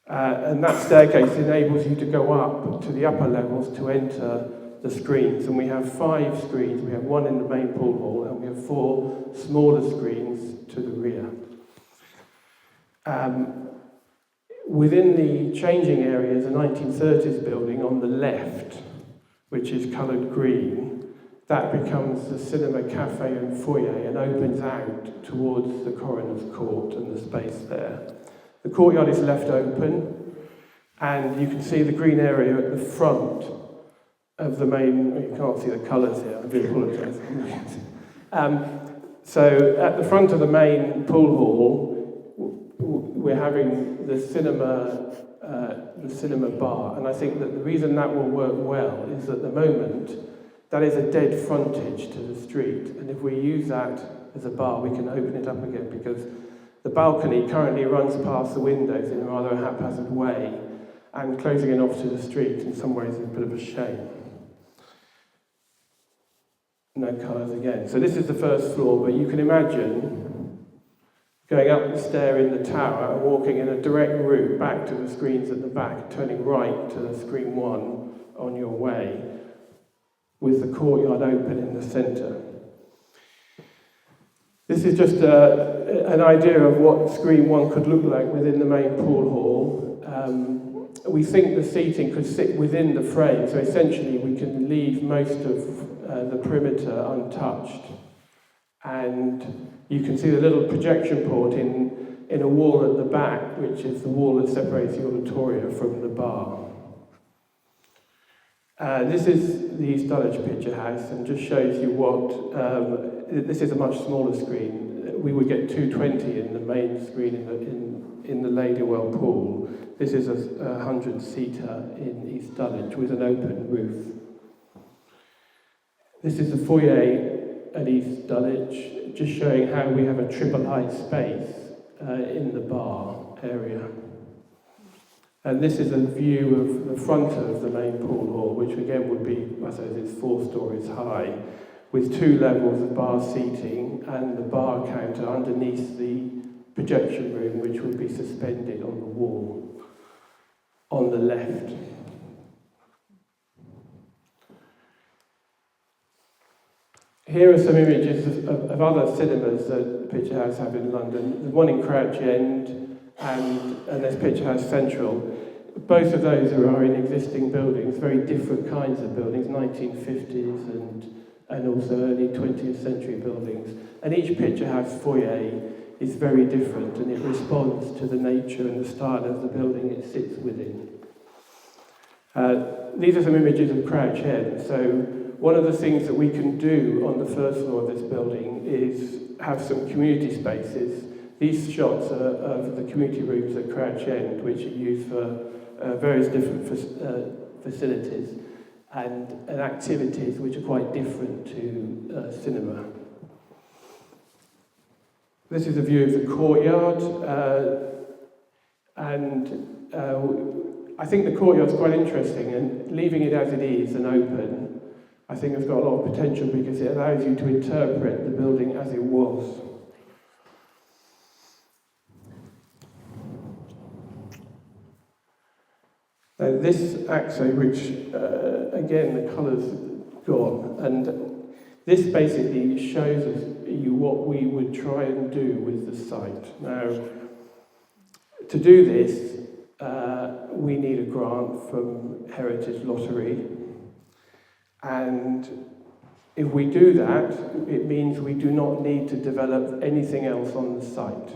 And that staircase enables you to go up to the upper levels to enter the screens. And we have 5 screens. We have 1 in the main pool hall, and we have 4 smaller screens to the rear. Within the changing area is a 1930s building on the left, which is coloured green. That becomes the cinema, cafe and foyer and opens out towards the coroner's court and the space there. The courtyard is left open, and you can see the green area at the front of the main, you can't see the colours here, I do apologise. So at the front of the main pool hall, we're having the cinema bar, and I think that the reason that will work well is at the moment that is a dead frontage to the street, and if we use that as a bar we can open it up again, because the balcony currently runs past the windows in a rather haphazard way, and closing it off to the street in some ways is a bit of a shame. No colours again. So this is the first floor, but you can imagine going up the stair in the tower and walking in a direct route back to the screens at the back, turning right to the screen 1 on your way, with the courtyard open in the centre. This is just an idea of what screen 1 could look like within the main pool hall. We think the seating could sit within the frame, so essentially we can leave most of the perimeter untouched. And you can see the little projection port in a wall at the back, which is the wall that separates the auditoria from the bar. This is the East Dulwich Picture House, and just shows you what, this is a much smaller screen, we would get 220 in the main screen in the Ladywell pool. This is a 100-seater in East Dulwich with an open roof. This is the foyer at East Dulwich, just showing how we have a triple height space in the bar area. And this is a view of the front of the main pool hall, which again would be, I suppose it's 4 stories high, with 2 levels of bar seating and the bar counter underneath the projection room, which would be suspended on the wall on the left. Here are some images of other cinemas that Picture House have in London. There's one in Crouch End and there's Picture House Central. Both of those are in existing buildings, very different kinds of buildings, 1950s and also early 20th century buildings. And each Picture House foyer is very different, and it responds to the nature and the style of the building it sits within. These are some images of Crouch End. So one of the things that we can do on the first floor of this building is have some community spaces. These shots are of the community rooms at Crouch End, which are used for various different facilities and activities which are quite different to cinema. This is a view of the courtyard, and I think the courtyard's quite interesting, and leaving it as it is and open, I think it's got a lot of potential because it allows you to interpret the building as it was. Now this axo, which again the colour's gone, and this basically shows us you what we would try and do with the site. Now, to do this, we need a grant from Heritage Lottery, and if we do that, it means we do not need to develop anything else on the site,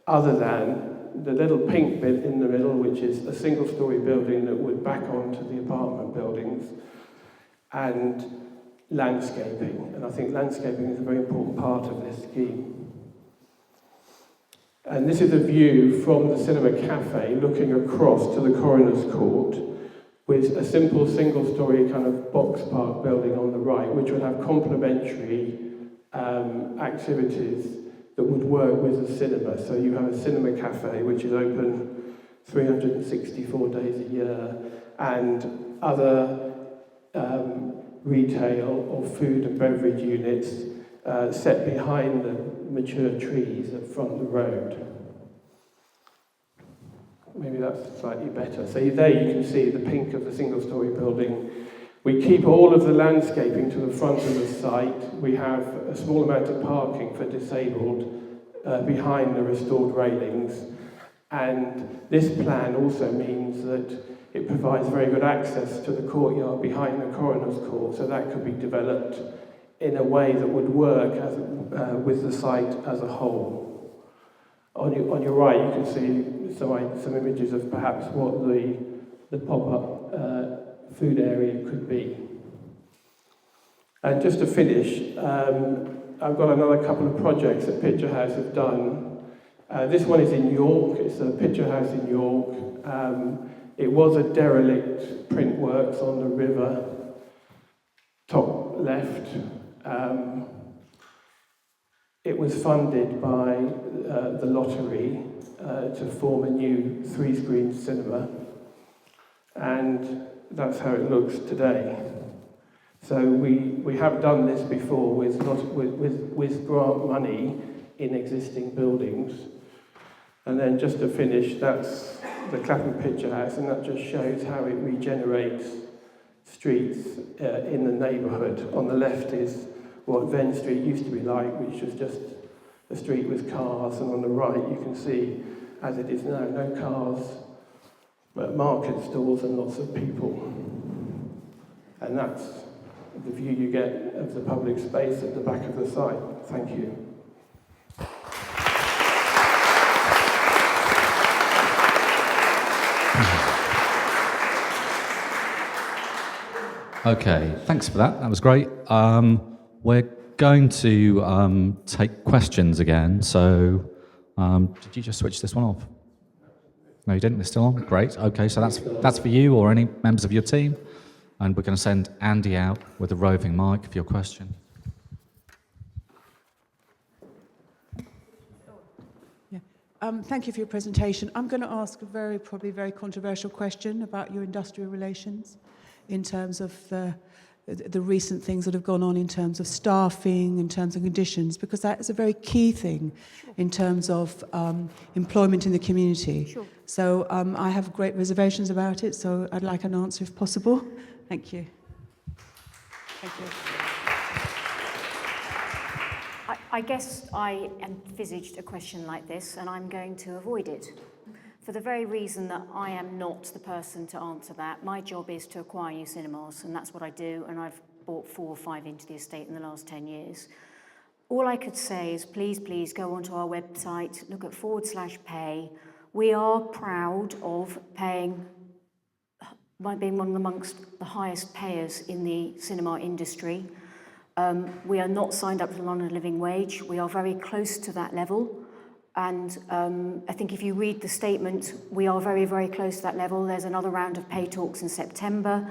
other than the little pink bit in the middle, which is a single-storey building that would back onto the apartment buildings, and landscaping. And I think landscaping is a very important part of this scheme. And this is a view from the cinema cafe looking across to the coroner's court, with a simple single-storey kind of box park building on the right, which would have complementary activities that would work with the cinema. So you have a cinema cafe, which is open 364 days a year, and other retail or food and beverage units set behind the mature trees that front the road. Maybe that's slightly better. So there you can see the pink of the single-storey building. We keep all of the landscaping to the front of the site. We have a small amount of parking for disabled behind the restored railings. And this plan also means that it provides very good access to the courtyard behind the coroner's court, so that could be developed in a way that would work as, with the site as a whole. On your right, you can see some images of perhaps what the pop-up food area could be. And just to finish, I've got another couple of projects that Picture House have done. This one is in York. It's a Picture House in York. It was a derelict print works on the river, top left. It was funded by the lottery to form a new 3-screen cinema, and that's how it looks today. So we have done this before with grant money in existing buildings. And then just to finish, that's the Clapham Picture House, and that just shows how it regenerates streets in the neighbourhood. On the left is what Venn Street used to be like, which was just a street with cars, and on the right you can see, as it is now, no cars, but market stalls and lots of people. And that's the view you get of the public space at the back of the site. Thank you. Okay, thanks for that. That was great. We're going to take questions again. So, did you just switch this one off? No, you didn't. It's still on. Great. Okay, so that's for you or any members of your team. And we're going to send Andy out with a roving mic for your question. Thank you for your presentation. I'm going to ask a probably very controversial question about your industrial relations in terms of the recent things that have gone on in terms of staffing, in terms of conditions, because that is a very key thing in terms of employment in the community. Sure. So I have great reservations about it, so I'd like an answer if possible. Thank you. Thank you. I guess I envisaged a question like this, and I'm going to avoid it. For the very reason that I am not the person to answer that. My job is to acquire new cinemas, and that's what I do, and I've bought 4 or 5 into the estate in the last 10 years. All I could say is please go onto our website, look at /pay. We are proud of paying, by being one amongst the highest payers in the cinema industry. We are not signed up to the London Living Wage. We are very close to that level. And I think if you read the statement, we are very, very close to that level. There's another round of pay talks in September.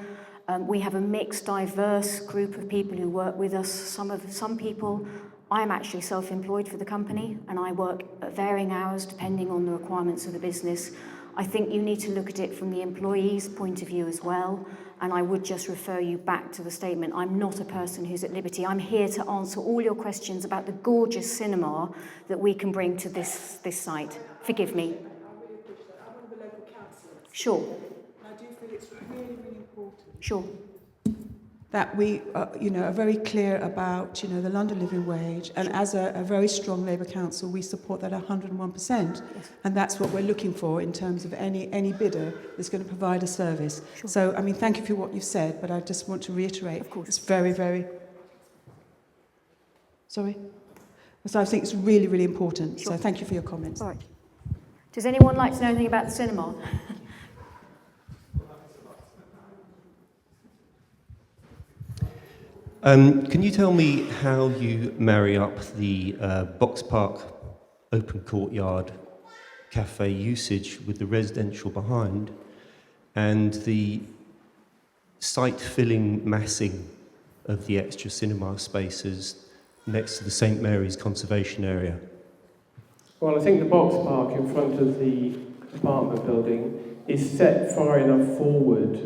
We have a mixed, diverse group of people who work with us. Some people, I'm actually self-employed for the company, and I work at varying hours depending on the requirements of the business. I think you need to look at it from the employee's point of view as well. And I would just refer you back to the statement. I'm not a person who's at liberty. I'm here to answer all your questions about the gorgeous cinema that we can bring to this site. Forgive me. I really appreciate that. I'm one of the local councillors. Sure. And I do feel it's really, really important. Sure. That we, are very clear about, the London Living Wage, and as a very strong Labour Council, we support that 101%, and that's what we're looking for in terms of any bidder that's going to provide a service. Sure. So, thank you for what you've said, but I just want to reiterate, of course, it's very, very. Sorry. So I think it's really, really important. Sure. So thank you for your comments. All right. Does anyone like to know anything about the cinema? Can you tell me how you marry up the Box Park open courtyard cafe usage with the residential behind and the site-filling massing of the extra cinema spaces next to the St Mary's conservation area? Well, I think the Box Park in front of the apartment building is set far enough forward,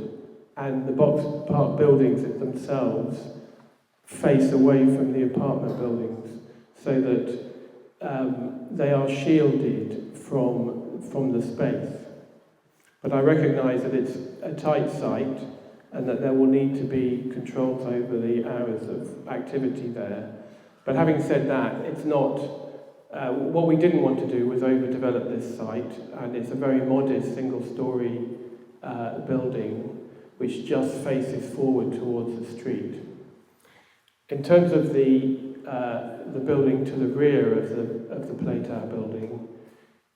and the Box Park buildings themselves face away from the apartment buildings so that they are shielded from the space. But I recognise that it's a tight site and that there will need to be controls over the hours of activity there. But having said that, it's not, what we didn't want to do was overdevelop this site, and it's a very modest single-storey building which just faces forward towards the street. In terms of the building to the rear of the Playtower building,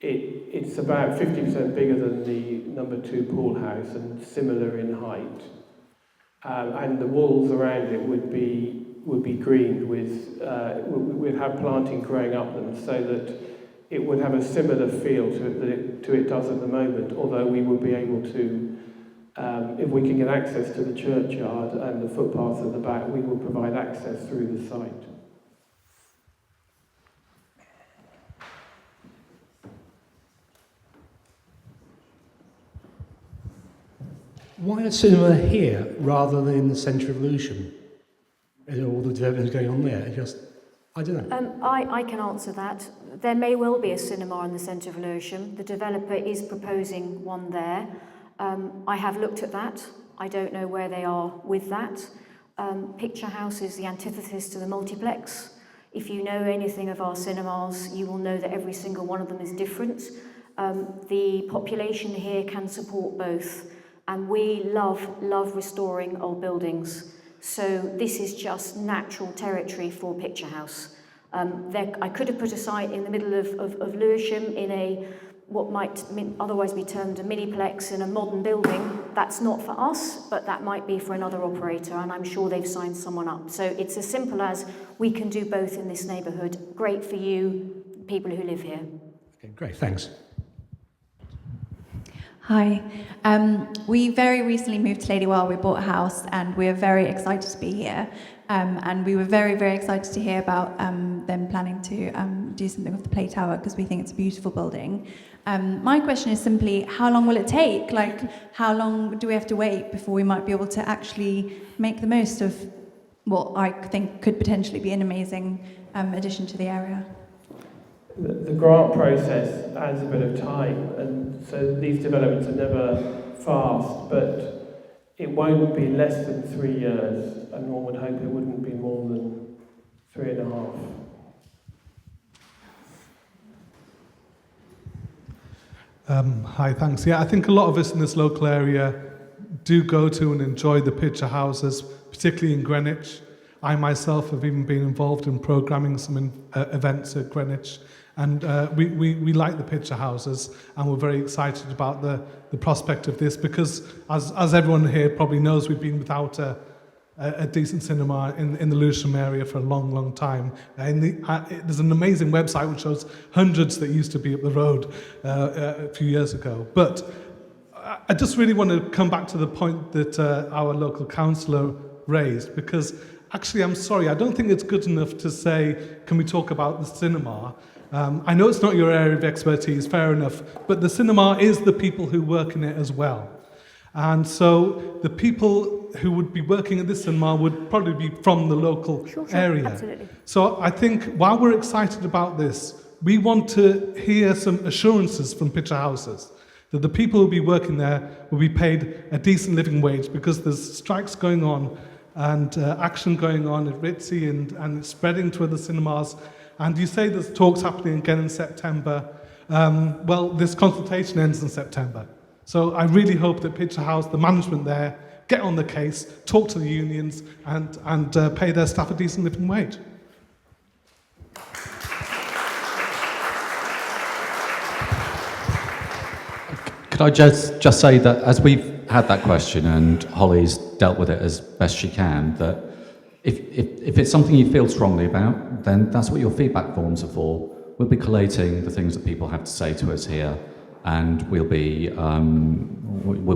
it's about 50% bigger than the number 2 pool house and similar in height. And the walls around it would be greened with, we'd have planting growing up them so that it would have a similar feel to it does at the moment, although we would be able to, if we can get access to the churchyard and the footpaths at the back, we will provide access through the site. Why a cinema here rather than in the centre of Lewisham? All the development going on there, I don't know. I can answer that. There may well be a cinema in the centre of Lewisham. The developer is proposing one there. I have looked at that. I don't know where they are with that. Picture House is the antithesis to the multiplex. If you know anything of our cinemas, you will know that every single one of them is different. The population here can support both, and we love restoring old buildings. So this is just natural territory for Picture House. I could have put a site in the middle of Lewisham in a what might otherwise be termed a miniplex in a modern building. That's not for us, but that might be for another operator, and I'm sure they've signed someone up. So it's as simple as we can do both in this neighbourhood. Great for you, people who live here. Okay, great, thanks. Hi. We very recently moved to Ladywell. We bought a house and we're very excited to be here. And we were very, very excited to hear about them planning to do something with the Playtower because we think it's a beautiful building. My question is simply, how long will it take? Like, how long do we have to wait before we might be able to actually make the most of what I think could potentially be an amazing addition to the area? The grant process adds a bit of time, and so these developments are never fast, but it won't be less than 3 years, and one would hope it wouldn't be more than 3.5. Hi, thanks. Yeah, I think a lot of us in this local area do go to and enjoy the picture houses, particularly in Greenwich. I myself have even been involved in programming some events at Greenwich. And we like the picture houses, and we're very excited about the prospect of this because, as everyone here probably knows, we've been without a decent cinema in the Lewisham area for a long, long time. There's an amazing website which shows hundreds that used to be up the road a few years ago. But I just really want to come back to the point that our local councillor raised, because actually, I'm sorry, I don't think it's good enough to say, can we talk about the cinema? I know it's not your area of expertise, fair enough, but the cinema is the people who work in it as well. And so the people who would be working at this cinema would probably be from the local area. Absolutely. So I think while we're excited about this, we want to hear some assurances from picture houses that the people who will be working there will be paid a decent living wage, because there's strikes going on and action going on at Ritzy and it's spreading to other cinemas. And you say there's talks happening again in September. Well, this consultation ends in September. So I really hope that Picture House, the management there, get on the case, talk to the unions, and pay their staff a decent living wage. Could I just say that as we've had that question and Holly's dealt with it as best she can, that if it's something you feel strongly about, then that's what your feedback forms are for. We'll be collating the things that people have to say to us here, and we'll be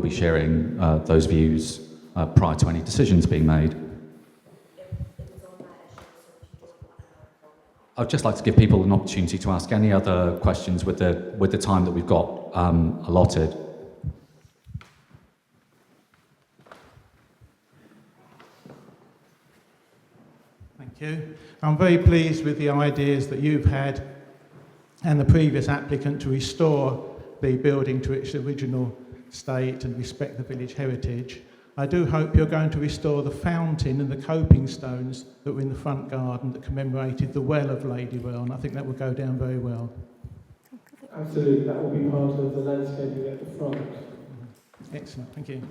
sharing those views prior to any decisions being made. I'd just like to give people an opportunity to ask any other questions with the time that we've got allotted. Thank you. I'm very pleased with the ideas that you've had and the previous applicant to restore the building to its original state and respect the village heritage. I do hope you're going to restore the fountain and the coping stones that were in the front garden that commemorated the well of Ladywell, and I think that will go down very well. Absolutely, that will be part of the landscaping at the front. Excellent, thank you.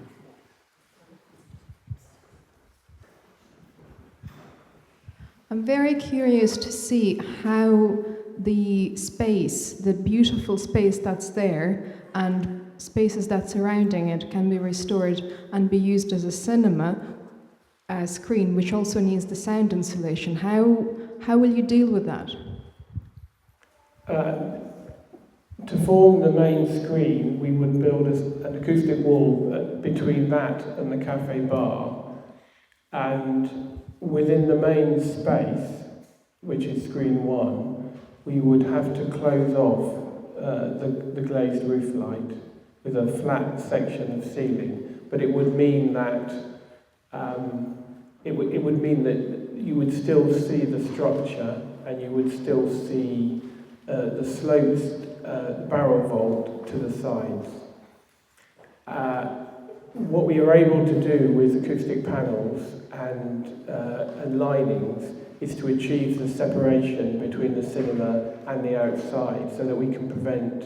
I'm very curious to see how the space, the beautiful space that's there, and spaces that surrounding it can be restored and be used as a cinema screen, which also needs the sound insulation. How will you deal with that? To form the main screen, we would build an acoustic wall between that and the cafe bar, and within the main space, which is screen 1, we would have to close off the glazed roof light with a flat section of ceiling. But it would mean that it would mean that you would still see the structure, and you would still see the sloped barrel vault to the sides. What we are able to do with acoustic panels and linings is to achieve the separation between the cinema and the outside, so that we can prevent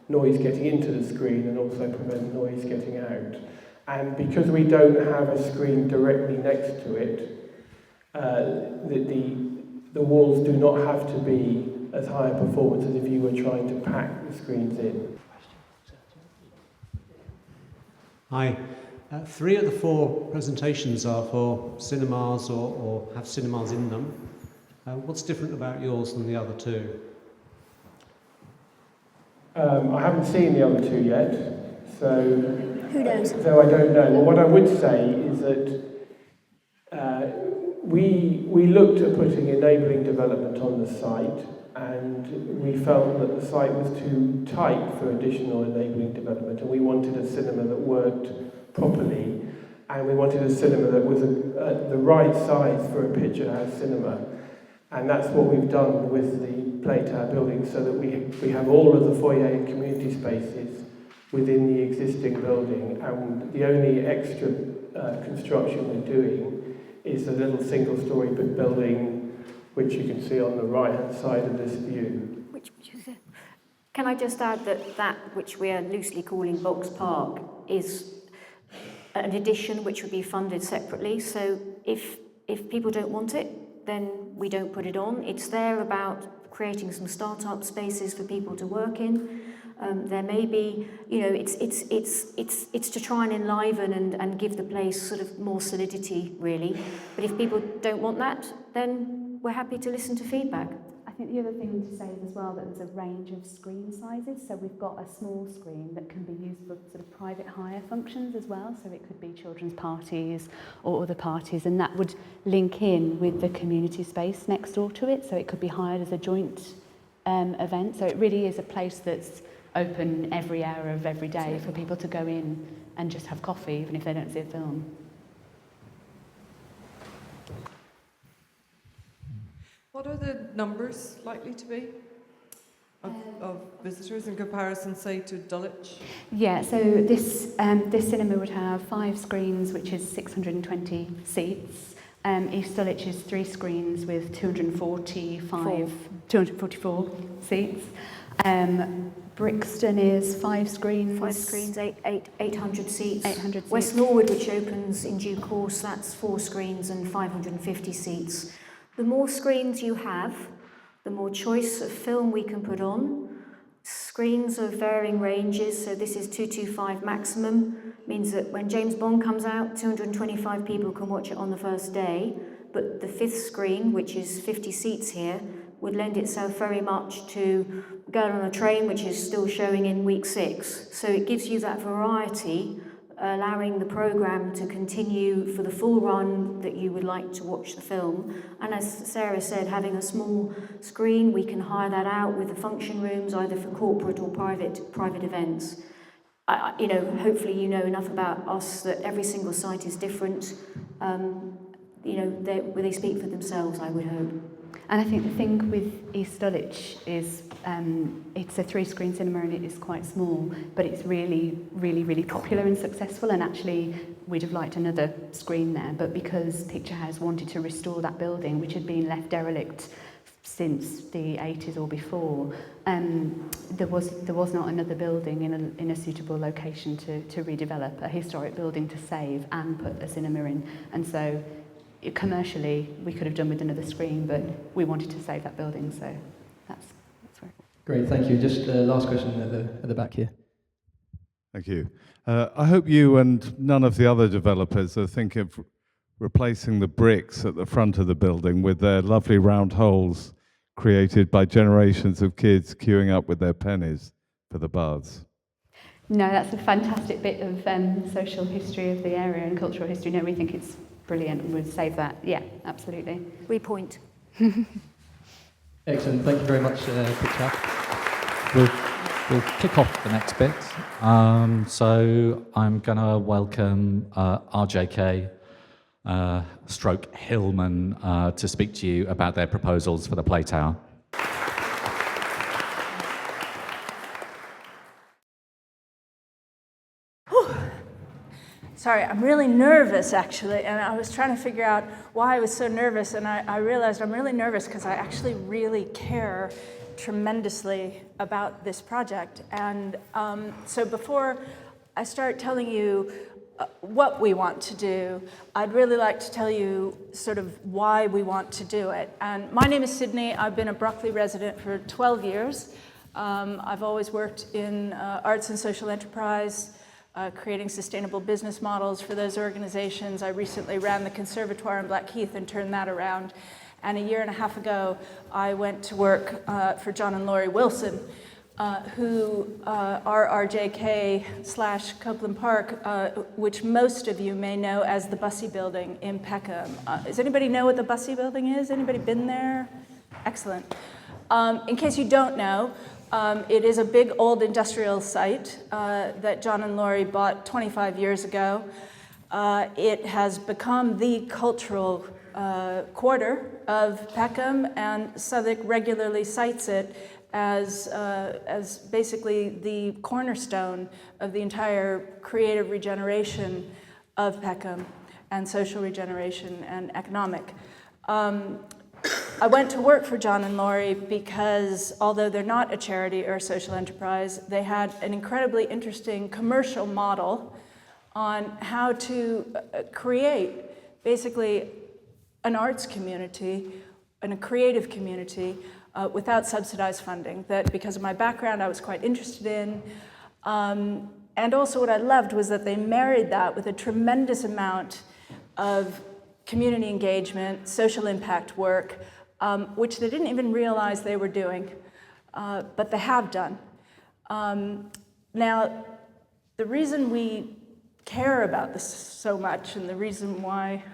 noise getting into the screen and also prevent noise getting out. And because we don't have a screen directly next to it, the walls do not have to be as high a performance as if you were trying to pack the screens in. Hi. 3 of the 4 presentations are for cinemas or have cinemas in them. What's different about yours than the other 2? I haven't seen the other 2 yet, so Who knows? So I don't know. Well, what I would say is that we looked at putting enabling development on the site, and we felt that the site was too tight for additional enabling development, and we wanted a cinema that worked properly, and we wanted a cinema that was the right size for a picture house cinema. And that's what we've done with the Playtower building, so that we have all of the foyer and community spaces within the existing building, and the only extra construction we're doing is a little single-storey building, which you can see on the right-hand side of this view. Which is it? Can I just add that which we are loosely calling Box Park is an addition which would be funded separately. So if people don't want it, then we don't put it on. It's there about creating some start-up spaces for people to work in. There may be, it's to try and enliven and give the place sort of more solidity, really. But if people don't want that, then we're happy to listen to feedback. I think the other thing to say is as well that there's a range of screen sizes. So we've got a small screen that can be used for sort of private hire functions as well. So it could be children's parties or other parties, and that would link in with the community space next door to it. So it could be hired as a joint event. So it really is a place that's open every hour of every day for people to go in and just have coffee, even if they don't see a film. What are the numbers likely to be of visitors in comparison, say, to Dulwich? Yeah, so this cinema would have 5 screens, which is 620 seats. East Dulwich is 3 screens with 244 seats. Brixton is 5 screens. 5 screens, 800 seats. 800 seats. West Norwood, which opens in due course, that's 4 screens and 550 seats. The more screens you have, the more choice of film we can put on. Screens of varying ranges, so this is 225 maximum, means that when James Bond comes out, 225 people can watch it on the first day, but the 5th screen, which is 50 seats here, would lend itself very much to Girl on a Train, which is still showing in week 6. So it gives you that variety, allowing the programme to continue for the full run that you would like to watch the film. And as Sarah said, having a small screen, we can hire that out with the function rooms, either for corporate or private events. Hopefully you know enough about us that every single site is different. They speak for themselves, I would hope. And I think the thing with East Dulwich is it's a 3-screen cinema and it is quite small, but it's really, really, really popular and successful, and actually we'd have liked another screen there, but because Picture House wanted to restore that building, which had been left derelict since the 80s or before, there was not another building in a suitable location to redevelop, a historic building to save and put a cinema in, and so commercially we could have done with another screen, but we wanted to save that building, so that's where. Great, thank you. Just last question at the back here. Thank you. I hope you and none of the other developers are thinking of replacing the bricks at the front of the building with their lovely round holes created by generations of kids queuing up with their pennies for the baths. No, that's a fantastic bit of social history of the area and cultural history. No, we think it's brilliant and we'd save that. Yeah, absolutely. We point. Excellent. Thank you very much, Picture. We'll kick off the next bit. So I'm going to welcome RJK stroke Hillman to speak to you about their proposals for the Playtower. Sorry, I'm really nervous, actually, and I was trying to figure out why I was so nervous, and I realized I'm really nervous because I actually really care tremendously about this project. And so before I start telling you what we want to do, I'd really like to tell you sort of why we want to do it. And my name is Sydney. I've been a Brockley resident for 12 years. I've always worked in arts and social enterprise. creating sustainable business models for those organizations. I recently ran the Conservatoire in Blackheath and turned that around. And a year and a half ago, I went to work for John and Laurie Wilson, who are RJK/Copeland Park, which most of you may know as the Bussey Building in Peckham. Does anybody know what the Bussey Building is? Anybody been there? Excellent. In case you don't know, it is a big old industrial site that John and Laurie bought 25 years ago. It has become the cultural quarter of Peckham, and Southwark regularly cites it as basically the cornerstone of the entire creative regeneration of Peckham, and social regeneration and economic. I went to work for John and Laurie because although they're not a charity or a social enterprise, they had an incredibly interesting commercial model on how to create basically an arts community and a creative community without subsidized funding, that because of my background I was quite interested in. And also what I loved was that they married that with a tremendous amount of community engagement, social impact work, which they didn't even realize they were doing, but they have done. Now, the reason we care about this so much, and the reason why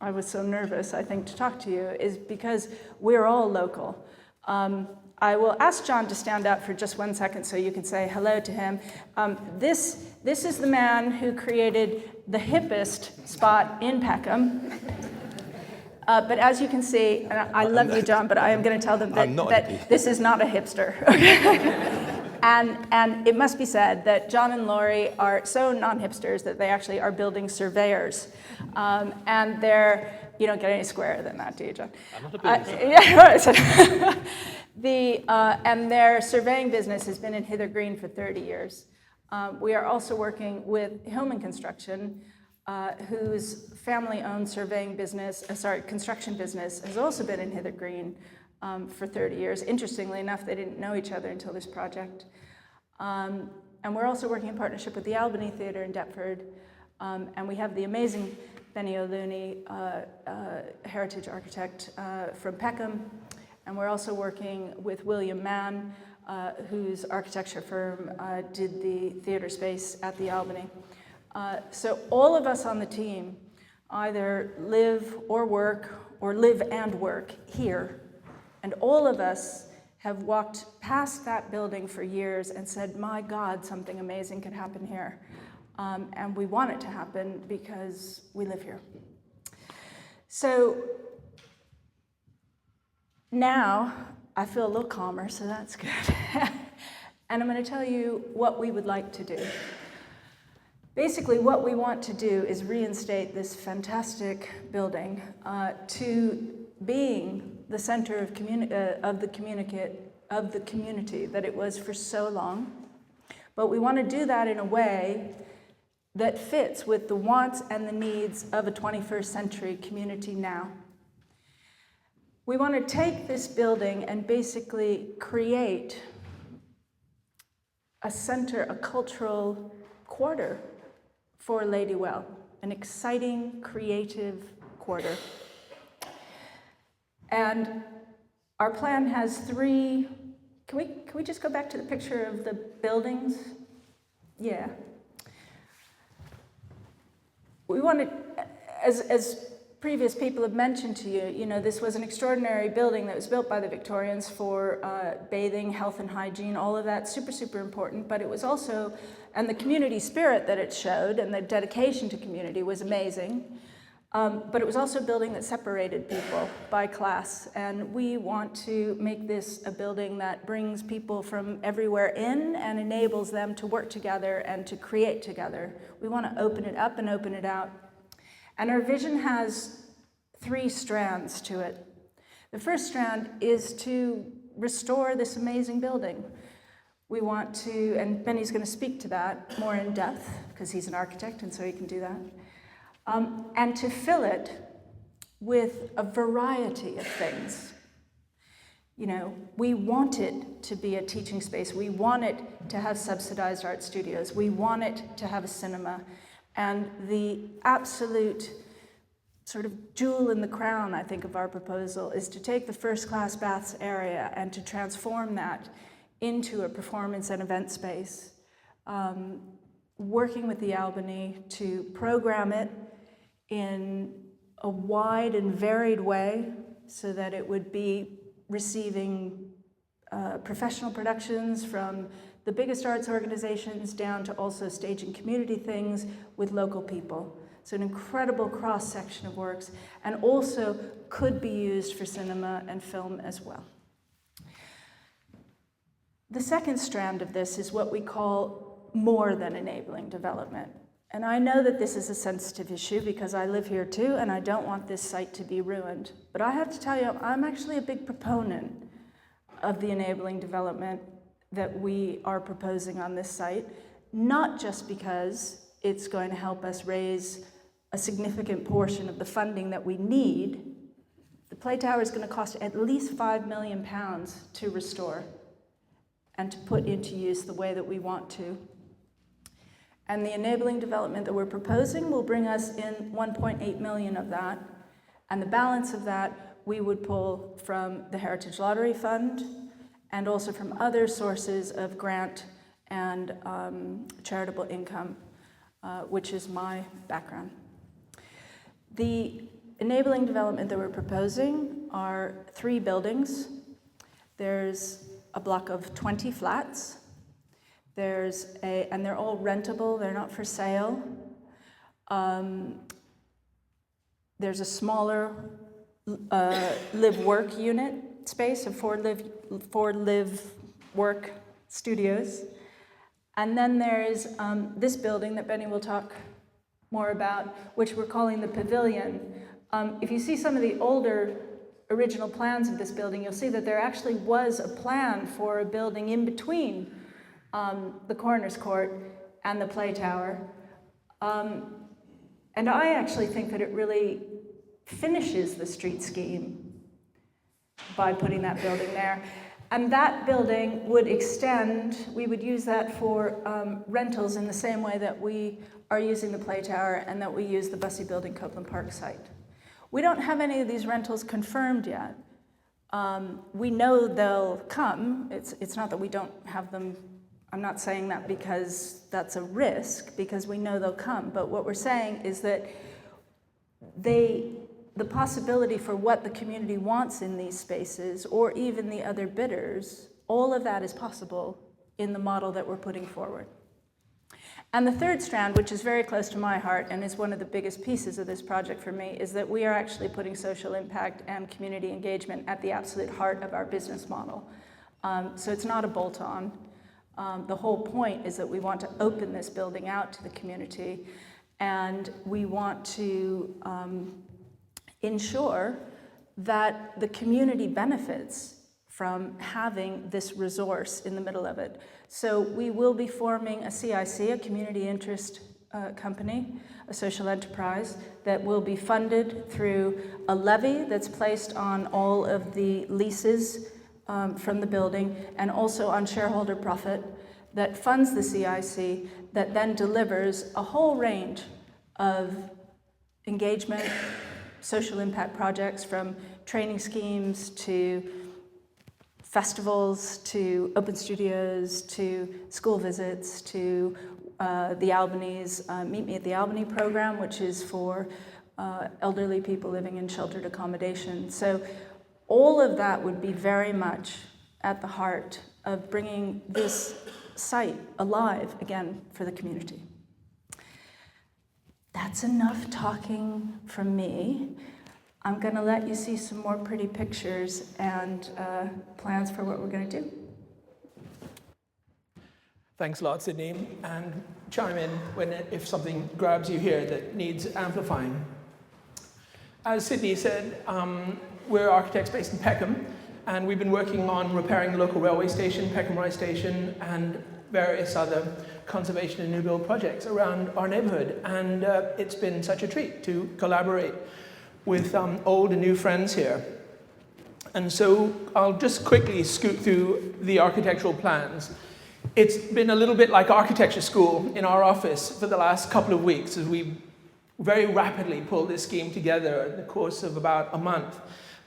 I was so nervous, I think, to talk to you, is because we're all local. I will ask John to stand up for just 1 second so you can say hello to him. This is the man who created the hippest spot in Peckham. But as you can see, and I love you, John, but I am going to tell them that this is not a hipster. And it must be said that John and Laurie are so non-hipsters that they actually are building surveyors. And they're, you don't get any squarer than that, do you, John? I'm not a building surveyor. Yeah, right. And their surveying business has been in Hither Green for 30 years. We are also working with Hillman Construction, whose family-owned surveying business, construction business, has also been in Hither Green for 30 years. Interestingly enough, they didn't know each other until this project. And we're also working in partnership with the Albany Theatre in Deptford. And we have the amazing Benny O'Looney, heritage architect from Peckham. And we're also working with William Mann, whose architecture firm did the theatre space at the Albany. So all of us on the team either live or work, or live and work here. And all of us have walked past that building for years and said, my God, something amazing could happen here. And we want it to happen because we live here. So now I feel a little calmer, so that's good. And I'm going to tell you what we would like to do. Basically, what we want to do is reinstate this fantastic building to being the center of the community that it was for so long. But we want to do that in a way that fits with the wants and the needs of a 21st century community now. We want to take this building and basically create a center, a cultural quarter for Ladywell, an exciting, creative quarter. And our plan has three. Can we just go back to the picture of the buildings? Yeah. We wanted, as previous people have mentioned to you, you know, this was an extraordinary building that was built by the Victorians for bathing, health and hygiene, all of that, super, super important, but it was also, and the community spirit that it showed and the dedication to community was amazing, but it was also a building that separated people by class, and we want to make this a building that brings people from everywhere in and enables them to work together and to create together. We want to open it up and open it out. And our vision has three strands to it. The first strand is to restore this amazing building. We want to, and Benny's going to speak to that more in depth, because he's an architect and so he can do that, and to fill it with a variety of things. You know, we want it to be a teaching space. We want it to have subsidized art studios. We want it to have a cinema. And the absolute sort of jewel in the crown, I think, of our proposal is to take the first-class baths area and to transform that into a performance and event space, working with the Albany to program it in a wide and varied way so that it would be receiving professional productions from the biggest arts organizations down to also staging community things with local people. So an incredible cross-section of works, and also could be used for cinema and film as well. The second strand of this is what we call more than enabling development. And I know that this is a sensitive issue because I live here too, and I don't want this site to be ruined. But I have to tell you, I'm actually a big proponent of the enabling development that we are proposing on this site, not just because it's going to help us raise a significant portion of the funding that we need. The Playtower is going to cost at least £5 million to restore and to put into use the way that we want to. And the enabling development that we're proposing will bring us in 1.8 million of that. And the balance of that we would pull from the Heritage Lottery Fund and also from other sources of grant and charitable income, which is my background. The enabling development that we're proposing are 3 buildings. There's a block of 20 flats. And they're all rentable, they're not for sale. There's a smaller live-work unit space of 4 live-work studios. And then there is this building that Benny will talk more about, which we're calling the Pavilion. If you see some of the older original plans of this building, you'll see that there actually was a plan for a building in between the Coroner's Court and the Playtower. And I actually think that it really finishes the street scheme by putting that building there. And that building would extend, we would use that for rentals in the same way that we are using the Playtower and that we use the Bussey Building Copeland Park site. We don't have any of these rentals confirmed yet. We know they'll come. It's not that we don't have them. I'm not saying that because that's a risk, because we know they'll come. But what we're saying is that the possibility for what the community wants in these spaces, or even the other bidders, all of that is possible in the model that we're putting forward. And the third strand, which is very close to my heart and is one of the biggest pieces of this project for me, is that we are actually putting social impact and community engagement at the absolute heart of our business model. So it's not a bolt-on. The whole point is that we want to open this building out to the community, and we want to ensure that the community benefits from having this resource in the middle of it. So we will be forming a CIC, a community interest company, a social enterprise, that will be funded through a levy that's placed on all of the leases from the building, and also on shareholder profit that funds the CIC, that then delivers a whole range of engagement, social impact projects, from training schemes to festivals, to open studios, to school visits, to the Albany's Meet Me at the Albany program, which is for elderly people living in sheltered accommodation. So all of that would be very much at the heart of bringing this site alive again for the community. That's enough talking from me. I'm going to let you see some more pretty pictures and plans for what we're going to do. Thanks a lot, Sydney. And chime in if something grabs you here that needs amplifying. As Sydney said, we're architects based in Peckham, and we've been working on repairing the local railway station, Peckham Rise Station, and various other conservation and new build projects around our neighbourhood. And it's been such a treat to collaborate with old and new friends here. And so I'll just quickly scoot through the architectural plans. It's been a little bit like architecture school in our office for the last couple of weeks as we very rapidly pulled this scheme together in the course of about a month.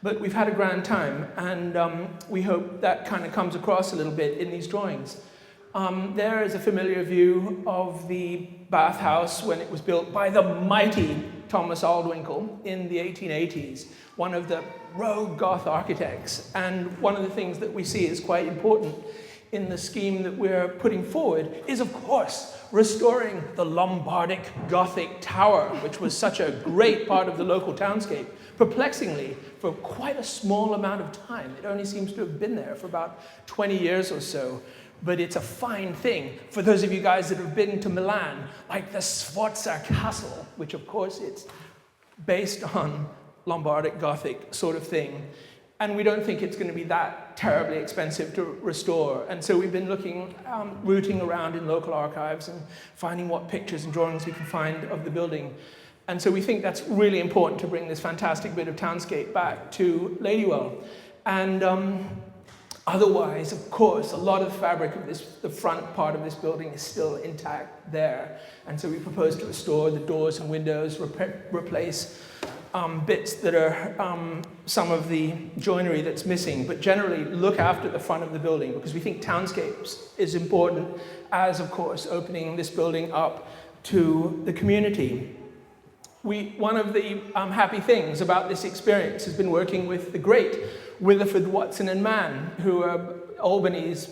But we've had a grand time, and we hope that kind of comes across a little bit in these drawings. There is a familiar view of the bathhouse when it was built by the mighty Thomas Aldwinkle in the 1880s, one of the rogue Goth architects. And one of the things that we see is quite important in the scheme that we're putting forward is, of course, restoring the Lombardic Gothic tower, which was such a great part of the local townscape. Perplexingly, for quite a small amount of time, it only seems to have been there for about 20 years or so. But it's a fine thing for those of you guys that have been to Milan, like the Sforza Castle, which of course it's based on Lombardic Gothic sort of thing. And we don't think it's going to be that terribly expensive to restore. And so we've been looking, rooting around in local archives and finding what pictures and drawings we can find of the building. And so we think that's really important to bring this fantastic bit of townscape back to Ladywell. And otherwise, of course, a lot of the fabric of the front part of this building is still intact there. And so we propose to restore the doors and windows, replace bits that are some of the joinery that's missing, but generally look after the front of the building because we think townscapes is important as, of course, opening this building up to the community. One of the happy things about this experience has been working with the great Witherford, Watson and Mann, who are Albany's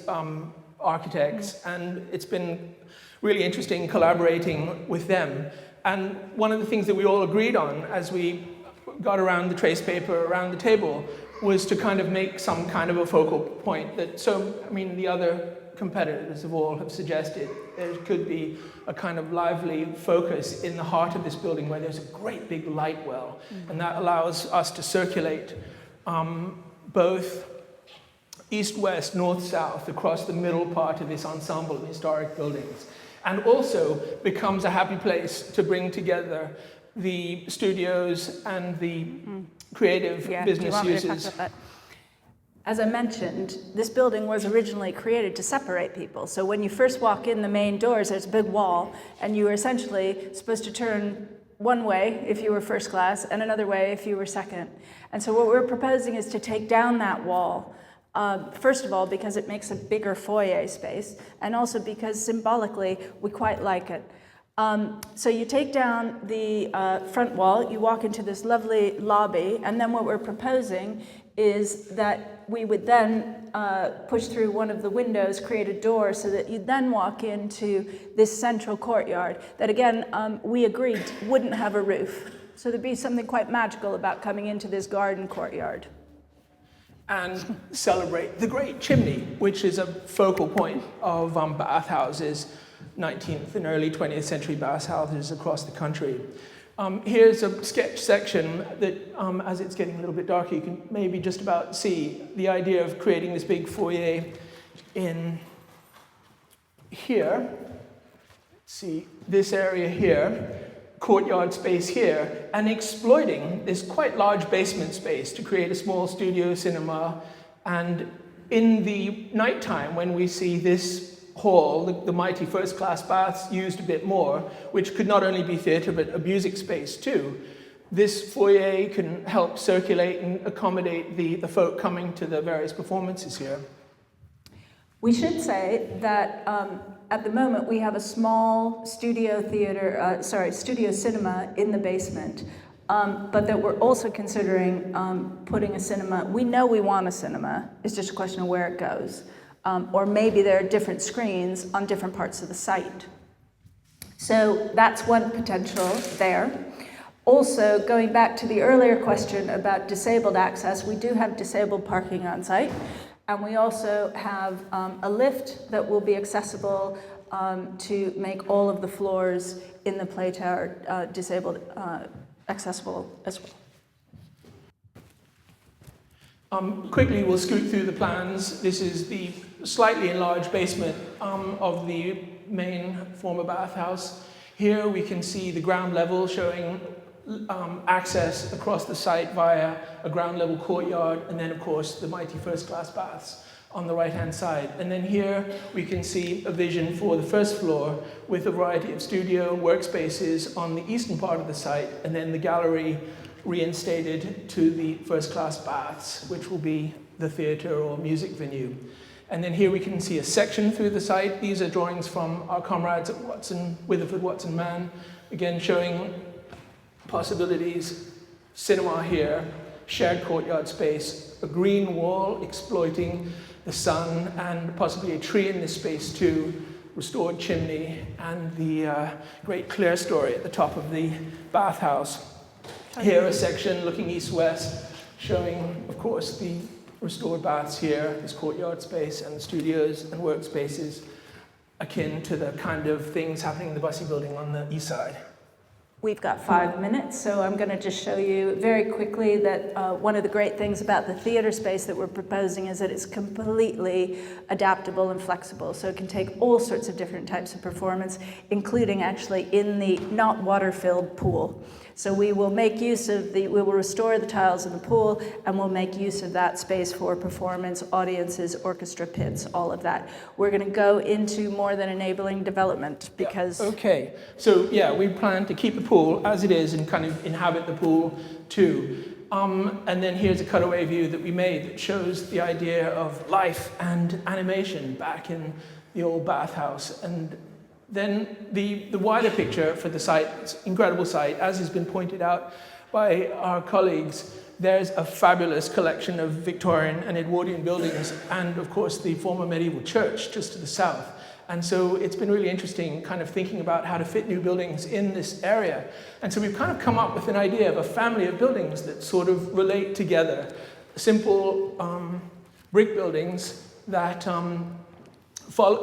architects, and it's been really interesting collaborating with them. And one of the things that we all agreed on as we got around the trace paper around the table was to kind of make some kind of a focal point that, the other competitors of all have suggested there could be a kind of lively focus in the heart of this building where there's a great big light well, and that allows us to circulate both east-west, north-south across the middle part of this ensemble of historic buildings, and also becomes a happy place to bring together the studios and the creative business uses. As I mentioned, this building was originally created to separate people. So when you first walk in the main doors, there's a big wall, and you were essentially supposed to turn one way if you were first class and another way if you were second. And so what we're proposing is to take down that wall, first of all, because it makes a bigger foyer space, and also because symbolically we quite like it. So you take down the front wall, you walk into this lovely lobby, and then what we're proposing is that we would then push through one of the windows, create a door, so that you then walk into this central courtyard that, again, we agreed wouldn't have a roof. So there'd be something quite magical about coming into this garden courtyard. And celebrate the Great Chimney, which is a focal point of bathhouses, 19th and early 20th century bathhouses across the country. Here's a sketch section that, as it's getting a little bit darker, you can maybe just about see the idea of creating this big foyer in here. See this area here, courtyard space here, and exploiting this quite large basement space to create a small studio cinema. And in the nighttime, when we see this hall, the mighty first-class baths used a bit more, which could not only be theatre but a music space too. This foyer can help circulate and accommodate the folk coming to the various performances here. We should say that at the moment we have a small studio cinema in the basement, but that we're also considering putting a cinema. We know we want a cinema, it's just a question of where it goes. Or maybe there are different screens on different parts of the site. So that's one potential there. Also, going back to the earlier question about disabled access, we do have disabled parking on site, and we also have a lift that will be accessible to make all of the floors in the Playtower disabled accessible as well. Quickly, we'll scoot through the plans. This is the slightly enlarged basement of the main former bathhouse. Here we can see the ground level showing access across the site via a ground level courtyard, and then of course the mighty first class baths on the right-hand side. And then here we can see a vision for the first floor with a variety of studio workspaces on the eastern part of the site, and then the gallery reinstated to the first-class baths, which will be the theatre or music venue. And then here we can see a section through the site. These are drawings from our comrades at Witherford Watson Mann, again showing possibilities. Cinema here, shared courtyard space, a green wall exploiting the sun, and possibly a tree in this space too, restored chimney, and the great clerestory at the top of the bathhouse. Here a section looking east-west, showing, of course, the restored baths here, this courtyard space, and the studios and workspaces akin to the kind of things happening in the Bussey building on the east side. We've got 5 minutes, so I'm going to just show you very quickly that one of the great things about the theater space that we're proposing is that it's completely adaptable and flexible. So it can take all sorts of different types of performance, including actually in the not water-filled pool. So we will make use of we will restore the tiles in the pool, and we'll make use of that space for performance, audiences, orchestra pits, all of that. We're going to go into more than enabling development because... Yeah, okay, so yeah, we plan to keep the pool as it is and kind of inhabit the pool too. And then here's a cutaway view that we made that shows the idea of life and animation back in the old bathhouse. And then the wider picture for the site, it's an incredible site, as has been pointed out by our colleagues. There's a fabulous collection of Victorian and Edwardian buildings, and of course the former medieval church just to the south. And so it's been really interesting kind of thinking about how to fit new buildings in this area. And so we've kind of come up with an idea of a family of buildings that sort of relate together. Simple brick buildings that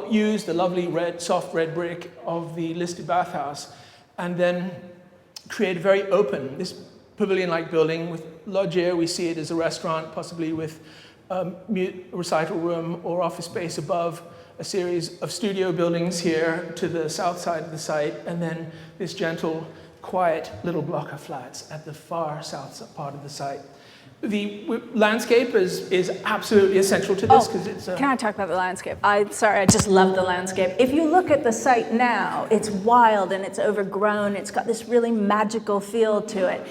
use the lovely red, soft red brick of the listed bathhouse, and then create a very open, this pavilion-like building with loggia. We see it as a restaurant, possibly with a recital room or office space above, a series of studio buildings here to the south side of the site, and then this gentle, quiet little block of flats at the far south part of the site. The landscape is absolutely essential to this because it's... Can I talk about the landscape? I'm sorry, I just love the landscape. If you look at the site now, it's wild and it's overgrown. It's got this really magical feel to it.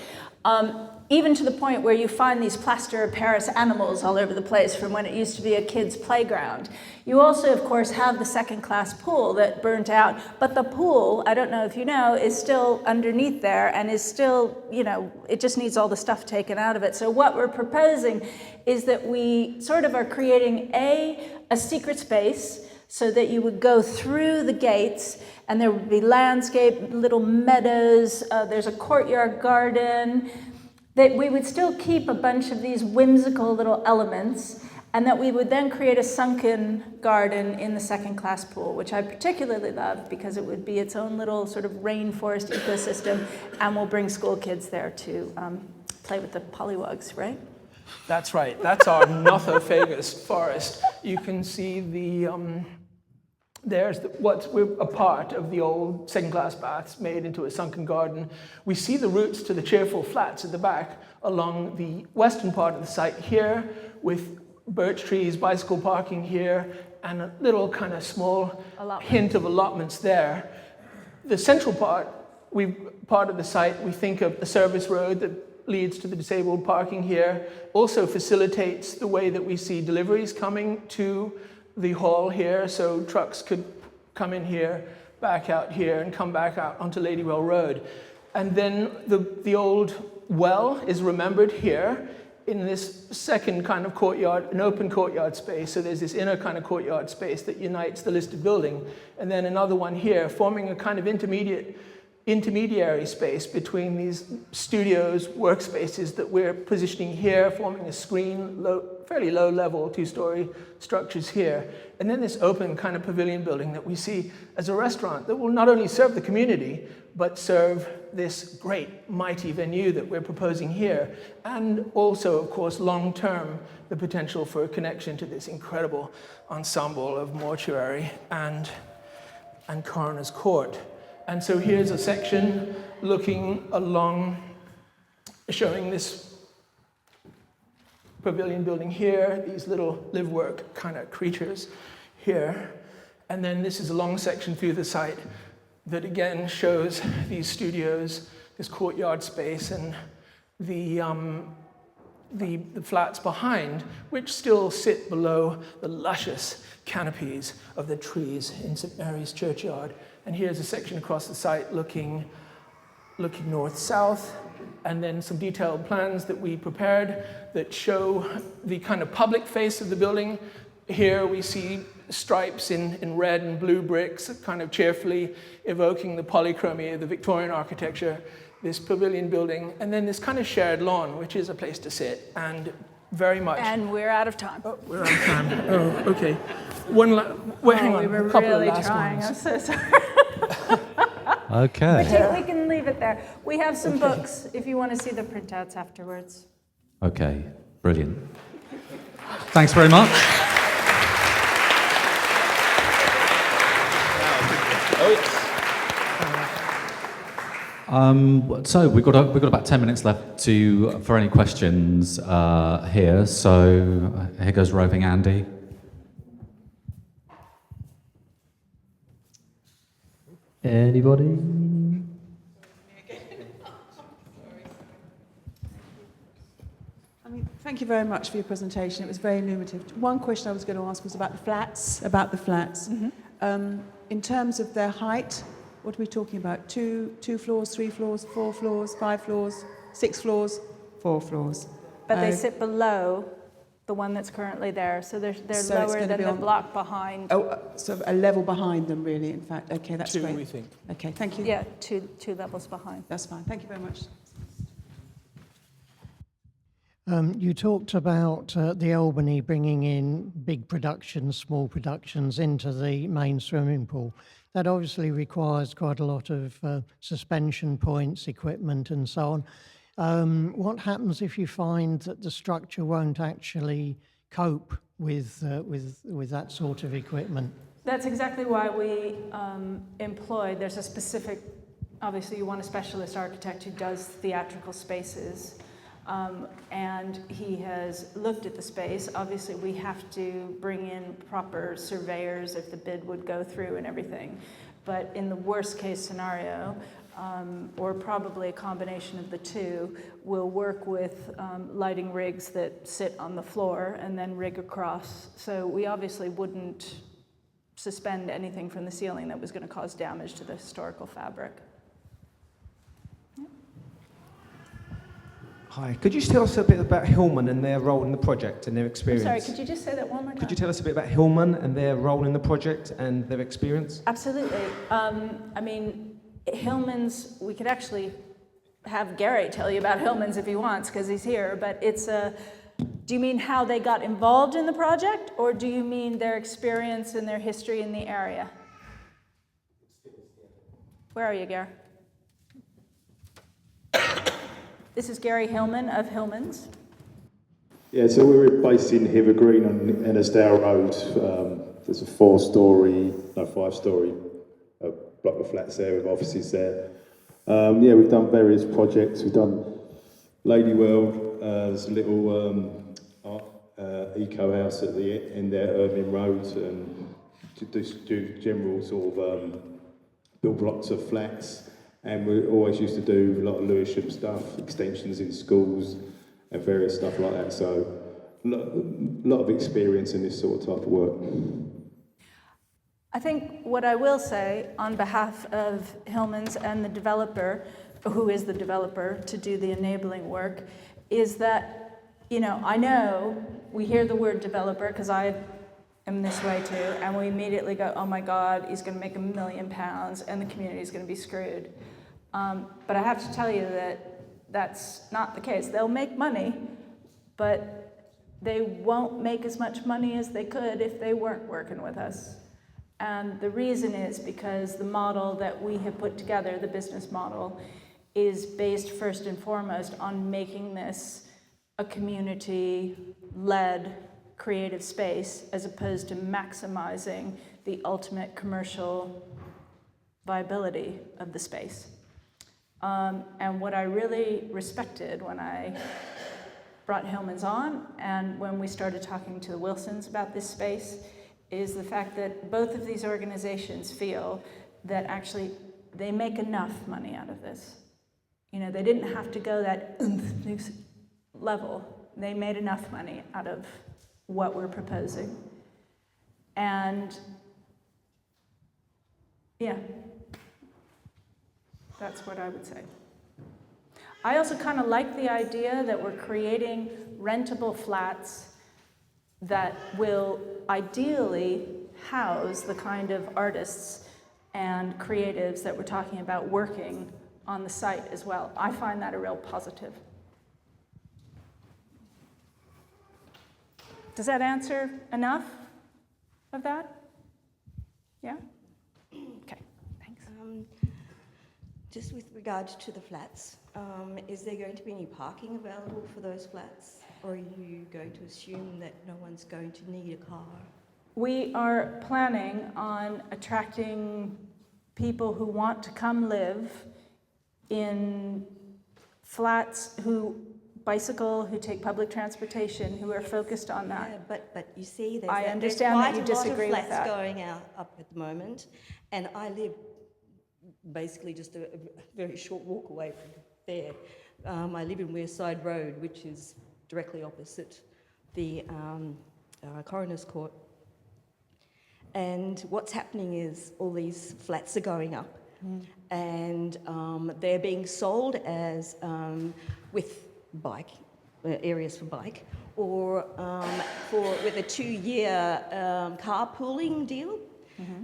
Even to the point where you find these plaster of Paris animals all over the place from when it used to be a kid's playground. You also, of course, have the second-class pool that burnt out, but the pool, I don't know if you know, is still underneath there and is still, you know, it just needs all the stuff taken out of it. So what we're proposing is that we sort of are creating a secret space so that you would go through the gates and there would be landscape, little meadows, there's a courtyard garden, that we would still keep a bunch of these whimsical little elements, and that we would then create a sunken garden in the second-class pool, which I particularly love because it would be its own little sort of rainforest ecosystem, and we'll bring school kids there to play with the pollywugs, right? That's right. That's our Nothofagus forest. You can see the... There's we're a part of the old second-class baths made into a sunken garden. We see the routes to the cheerful flats at the back along the western part of the site here with birch trees, bicycle parking here, and a little kind of small hint of allotments there. The central part of the site, we think of the service road that leads to the disabled parking here, also facilitates the way that we see deliveries coming to the hall here, so trucks could come in here, back out here, and come back out onto Ladywell Road. And then the old well is remembered here in this second kind of courtyard, an open courtyard space. So there's this inner kind of courtyard space that unites the listed building, and then another one here, forming a kind of intermediary space between these studios, workspaces that we're positioning here, forming a screen, fairly low level, two-story structures here. And then this open kind of pavilion building that we see as a restaurant that will not only serve the community, but serve this great, mighty venue that we're proposing here. And also, of course, long-term, the potential for a connection to this incredible ensemble of mortuary and coroner's court. And so here's a section looking along, showing this pavilion building here, these little live-work kind of creatures here. And then this is a long section through the site that again shows these studios, this courtyard space, and the flats behind, which still sit below the luscious canopies of the trees in St. Mary's Churchyard. And here's a section across the site looking north-south, and then some detailed plans that we prepared that show the kind of public face of the building. Here we see stripes in red and blue bricks, kind of cheerfully evoking the polychromy of the Victorian architecture, this pavilion building, and then this kind of shared lawn, which is a place to sit, and very much... And we're out of time. Oh, we're out of time. Oh, okay. Hang on, we were a couple really of last trying. ones. I'm so sorry. Okay. We can leave it there. We have some books if you want to see the printouts afterwards. Okay, brilliant. Thanks very much. So we've got about 10 minutes left for any questions here. So here goes roving Andy. Anybody? Thank you very much for your presentation. It was very illuminative. One question I was going to ask was about the flats. Mm-hmm. In terms of their height, what are we talking about? 2 floors, 3 floors, 4 floors, 5 floors, 6 floors, 4 floors? But they sit below the one that's currently there, so they're lower than the block behind. Oh, so a level behind them, really, in fact. Okay, that's 2, great. we think. Okay, thank you. Yeah, two levels behind. That's fine. Thank you very much. You talked about the Albany bringing in big productions, small productions into the main swimming pool. That obviously requires quite a lot of suspension points, equipment and so on. What happens if you find that the structure won't actually cope with that sort of equipment? That's exactly why we employed, there's a specific, obviously you want a specialist architect who does theatrical spaces. And he has looked at the space. Obviously, we have to bring in proper surveyors if the bid would go through and everything. But in the worst case scenario, or probably a combination of the two, we'll work with lighting rigs that sit on the floor and then rig across. So we obviously wouldn't suspend anything from the ceiling that was going to cause damage to the historical fabric. Hi, could you tell us a bit about Hillman and their role in the project and their experience? I'm sorry, could you just say that one more time? Could you tell us a bit about Hillman and their role in the project and their experience? Absolutely. I mean, Hillman's, we could actually have Gary tell you about Hillman's if he wants, because he's here, but it's a, do you mean how they got involved in the project, or do you mean their experience and their history in the area? Where are you, Gary? This is Gary Hillman of Hillman's. Yeah, so we're based in Hither Green on Ennisdale Road. There's a 5-story block of flats there with offices there. Yeah, we've done various projects. We've done Ladywell, there's a little eco house at the end there, Irving Road, and to do general sort of build blocks of flats. And we always used to do a lot of Lewisham stuff, extensions in schools and various stuff like that. So a lot of experience in this sort of type of work. I think what I will say on behalf of Hillman's and the developer, who is the developer to do the enabling work, is that, you know, I know we hear the word developer because I am this way too, and we immediately go, oh my God, he's going to make £1 million and the community is going to be screwed. But I have to tell you that that's not the case. They'll make money, but they won't make as much money as they could if they weren't working with us. And the reason is because the model that we have put together, the business model, is based first and foremost on making this a community-led creative space as opposed to maximizing the ultimate commercial viability of the space. And what I really respected when I brought Hillman's on, and when we started talking to the Wilsons about this space, is the fact that both of these organizations feel that actually they make enough money out of this. You know, they didn't have to go that level. They made enough money out of what we're proposing. And yeah, that's what I would say. I also kind of like the idea that we're creating rentable flats that will ideally house the kind of artists and creatives that we're talking about working on the site as well. I find that a real positive. Does that answer enough of that? Yeah? Okay, thanks. Just with regards to the flats, is there going to be any parking available for those flats? Or are you going to assume that no one's going to need a car? We are planning on attracting people who want to come live in flats, who bicycle, who take public transportation, who are focused on that. Yeah, but you see, I understand that you disagree with that. There's quite a lot of flats going up at the moment, and I live basically just a very short walk away from there. I live in Wearside Road, which is directly opposite the Coroner's Court. And what's happening is all these flats are going up, and they're being sold as with bike areas for bike, or with a 2-year carpooling deal.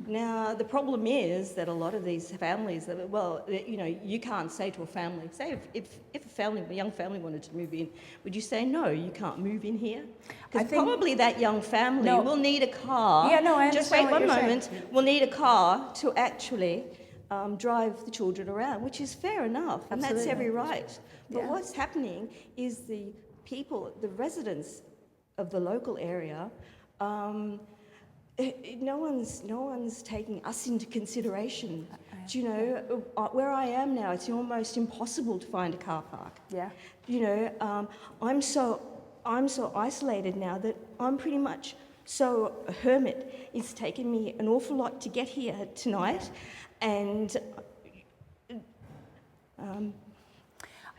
Now, the problem is that a lot of these families, well, you know, you can't say to a family, say if a young family wanted to move in, would you say, no, you can't move in here? Because probably that young family will need a car. Yeah, no, I understand. Just wait what one you're moment. saying. Will need a car to actually drive the children around, which is fair enough, and that's Absolutely. every right. But Yeah. what's happening is the people, the residents of the local area, no one's taking us into consideration. Do you know, where I am now, it's almost impossible to find a car park. Yeah. You know, I'm so isolated now that I'm pretty much so a hermit. It's taken me an awful lot to get here tonight, and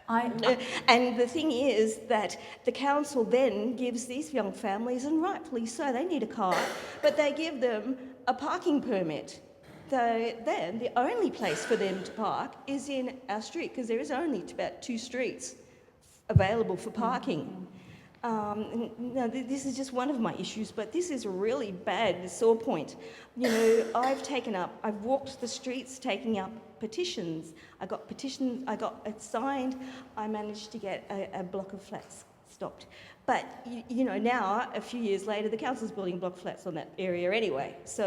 and the thing is that the council then gives these young families, and rightfully so, they need a car, but they give them a parking permit. Then the only place for them to park is in our street, because there is only about 2 streets available for parking. Now, this is just one of my issues, but this is a really bad sore point. You know, I've walked the streets taking up petitions. I got it signed. I managed to get a block of flats stopped. But, you know, now, a few years later, the council's building block flats on that area anyway. So,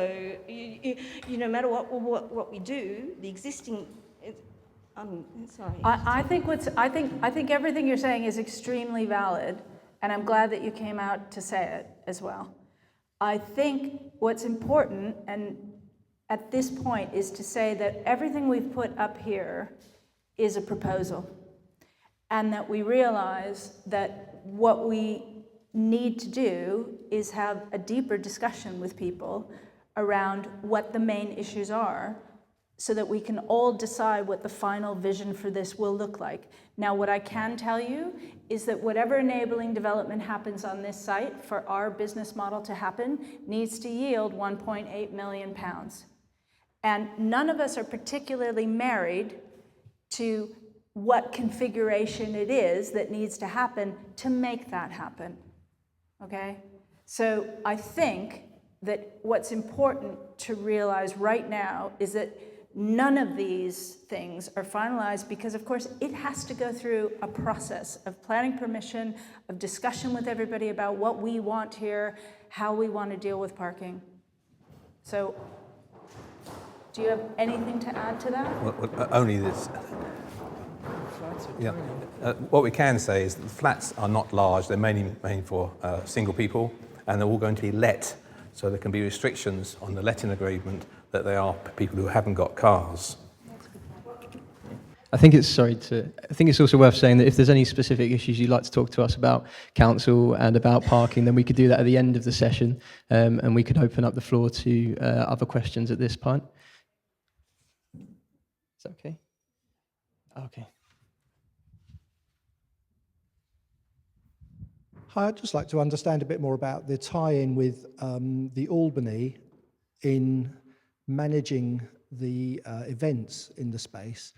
no matter what we do, the existing... sorry. I think everything you're saying is extremely valid, and I'm glad that you came out to say it as well. I think what's important, and at this point, is to say that everything we've put up here is a proposal, and that we realize that what we need to do is have a deeper discussion with people around what the main issues are, so that we can all decide what the final vision for this will look like. Now, what I can tell you is that whatever enabling development happens on this site for our business model to happen needs to yield £1.8 million. And none of us are particularly married to what configuration it is that needs to happen to make that happen, okay? So I think that what's important to realize right now is that none of these things are finalized because, of course, it has to go through a process of planning permission, of discussion with everybody about what we want here, how we want to deal with parking. So, do you have anything to add to that? Well, only this. Yeah. What we can say is that the flats are not large. They're mainly for single people, and they're all going to be let. So there can be restrictions on the letting agreement that they are people who haven't got cars. I think it's also worth saying that if there's any specific issues you'd like to talk to us about council and about parking, then we could do that at the end of the session, and we could open up the floor to other questions at this point. Is that okay? Okay. Hi, I'd just like to understand a bit more about the tie-in with the Albany in managing the events in the space.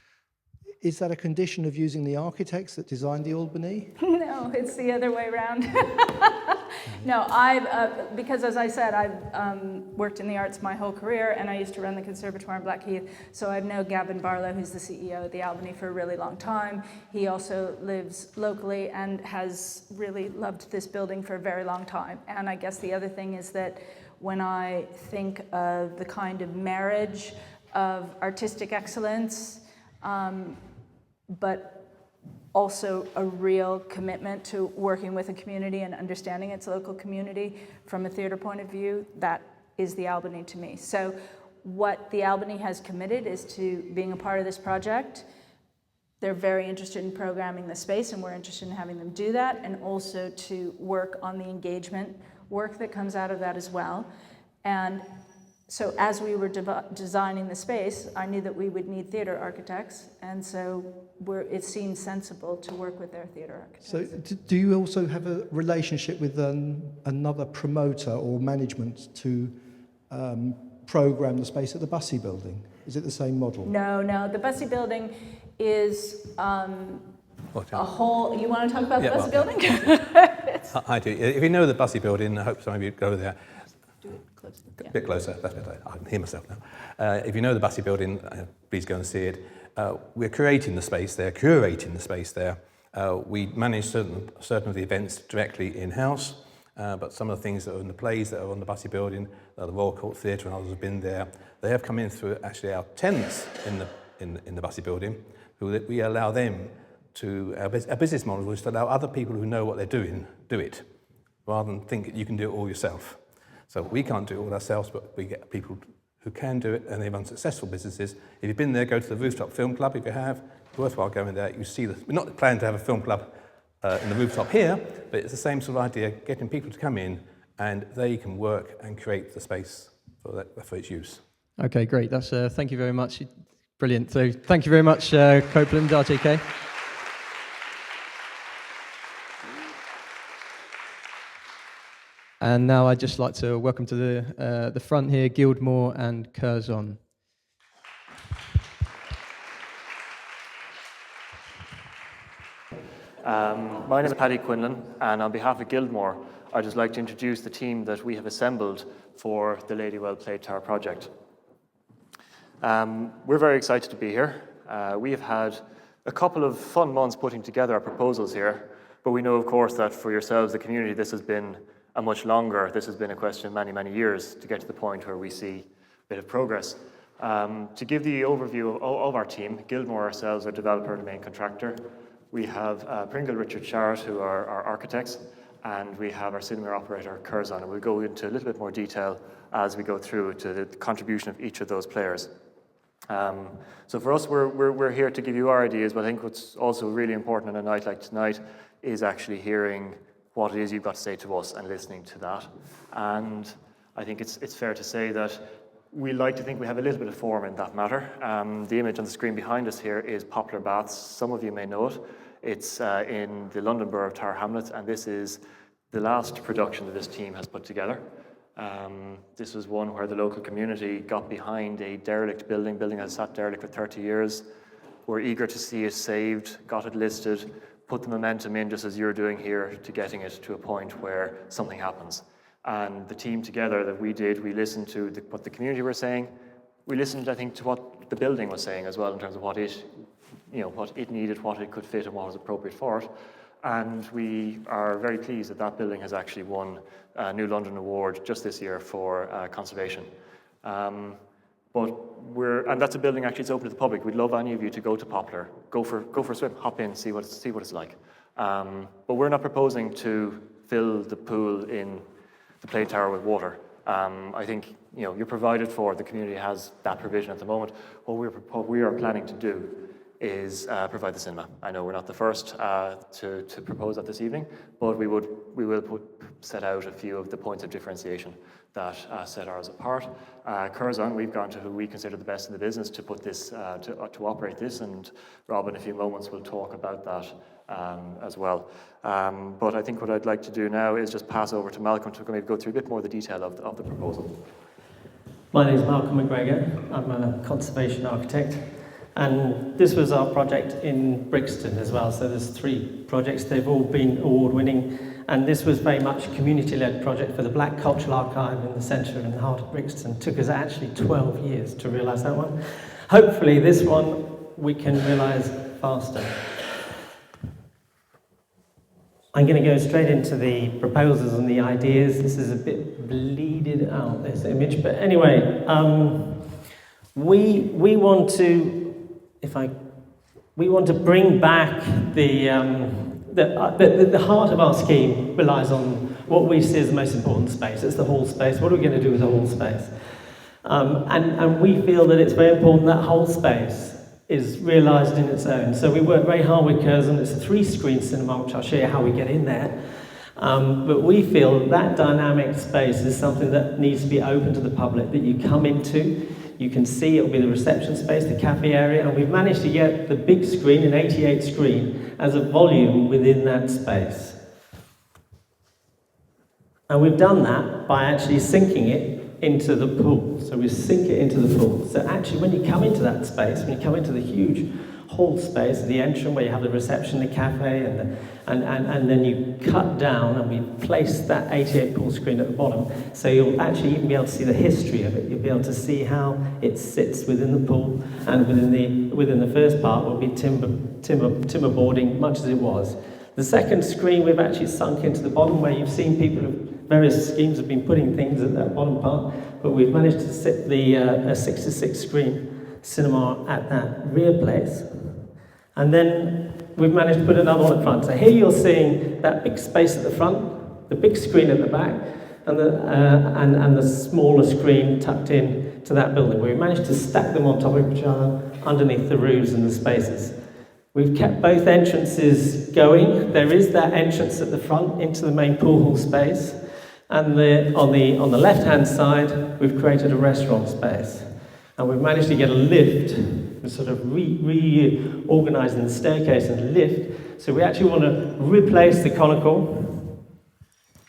Is that a condition of using the architects that designed the Albany? No, it's the other way around. No, because as I said, I've worked in the arts my whole career, and I used to run the Conservatoire in Blackheath, so I've known Gavin Barlow, who's the CEO of the Albany, for a really long time. He also lives locally and has really loved this building for a very long time. And I guess the other thing is that when I think of the kind of marriage of artistic excellence, but also a real commitment to working with a community and understanding its local community from a theatre point of view, that is the Albany to me. So what the Albany has committed is to being a part of this project. They're very interested in programming the space, and we're interested in having them do that, and also to work on the engagement work that comes out of that as well. And so as we were designing the space, I knew that we would need theatre architects, and so it seemed sensible to work with their theatre architects. So do you also have a relationship with another promoter or management to program the space at the Bussey building? Is it the same model? No, the Bussey building is a whole... You want to talk about the Bussey building? I do. If you know the Bussey building, I hope some of you go there. A bit closer, that's better. I can hear myself now. If you know the Bussey building, please go and see it. We're curating the space there. We manage certain of the events directly in-house, but some of the things that are in the plays that are on the Bussey building, the Royal Court Theatre and others have been there. They have come in through actually our tenants in the Bussey building, who we allow them to, our business model is to allow other people who know what they're doing, do it, rather than think you can do it all yourself. So we can't do it all ourselves, but we get people who can do it, and they run successful businesses. If you've been there, go to the Rooftop Film Club. If you have, it's worthwhile going there. You see we're not planning to have a film club in the rooftop here, but it's the same sort of idea, getting people to come in, and they can work and create the space for its use. Okay, great. That's thank you very much. Brilliant. So thank you very much, Copeland, RJK. And now I'd just like to welcome to the front here, Gilmore and Curzon. My name is Paddy Quinlan, and on behalf of Gilmore, I'd just like to introduce the team that we have assembled for the Ladywell Playtower project. We're very excited to be here. We have had a couple of fun months putting together our proposals here, but we know, of course, that for yourselves, the community, this has been a question of many, many years to get to the point where we see a bit of progress. To give the overview of our team, Gilmore ourselves are developer and main contractor. We have Pringle, Richard Sharrett, who are our architects, and we have our cinema operator, Curzon, and we'll go into a little bit more detail as we go through to the contribution of each of those players. So for us, we're here to give you our ideas, but I think what's also really important on a night like tonight is actually hearing what it is you've got to say to us and listening to that. And I think it's fair to say that we like to think we have a little bit of form in that matter. The image on the screen behind us here is Poplar Baths. Some of you may know it. It's in the London Borough of Tower Hamlets, and this is the last production that this team has put together. This was one where the local community got behind a derelict building that has sat derelict for 30 years. We're eager to see it saved, got it listed, put the momentum in just as you're doing here to getting it to a point where something happens. And the team together that we did, we listened to what the community were saying. We listened, I think, to what the building was saying as well in terms of what it needed, what it could fit, and what was appropriate for it. And we are very pleased that that building has actually won a New London Award just this year for conservation. And that's a building actually it's open to the public. We'd love any of you to go to Poplar, go for a swim, hop in, see what it's like. But we're not proposing to fill the pool in the play tower with water. I think you're provided for. The community has that provision at the moment. What we are planning to do is provide the cinema. I know we're not the first to propose that this evening, but we will set out a few of the points of differentiation that set ours apart. Curzon, we've gone to who we consider the best in the business to put this, to operate this, and Rob in a few moments will talk about that as well. But I think what I'd like to do now is just pass over to Malcolm to maybe go through a bit more of the detail of the proposal. My name is Malcolm McGregor. I'm a conservation architect, and this was our project in Brixton as well. So there's 3 projects. They've all been award-winning, and this was very much a community-led project for the Black Cultural Archive in the centre and the heart of Brixton. It took us actually 12 years to realise that one. Hopefully this one we can realise faster. I'm going to go straight into the proposals and the ideas. This is a bit bleeded out, this image, but anyway, we want to, we want to bring back the heart of our scheme relies on what we see as the most important space. It's the hall space. What are we going to do with the hall space? And we feel that it's very important that hall space is realised in its own. So we work very hard with Curzon. It's a 3-screen cinema, which I'll show you how we get in there. But we feel that dynamic space is something that needs to be open to the public, that you come into, you can see it'll be the reception space, the cafe area, and we've managed to get the big screen, an 88 screen, as a volume within that space. And we've done that by actually sinking it into the pool. So we sink it into the pool. So actually when you come into that space, when you come into the huge hall space, the entrance where you have the reception, the cafe, and then you cut down and we place that 88 pool screen at the bottom. So you'll actually even be able to see the history of it. You'll be able to see how it sits within the pool, and within the first part will be timber boarding, much as it was. The second screen we've actually sunk into the bottom, where you've seen people of various schemes have been putting things at that bottom part, but we've managed to sit a 66 screen cinema at that rear place. And then we've managed to put another one at front. So here you're seeing that big space at the front, the big screen at the back, and the smaller screen tucked in to that building, where we managed to stack them on top of each other underneath the roofs and the spaces. We've kept both entrances going. There is that entrance at the front into the main pool hall space, and on the left-hand side, we've created a restaurant space. And we've managed to get a lift. We're sort of reorganising the staircase and lift. So we actually want to replace the conical,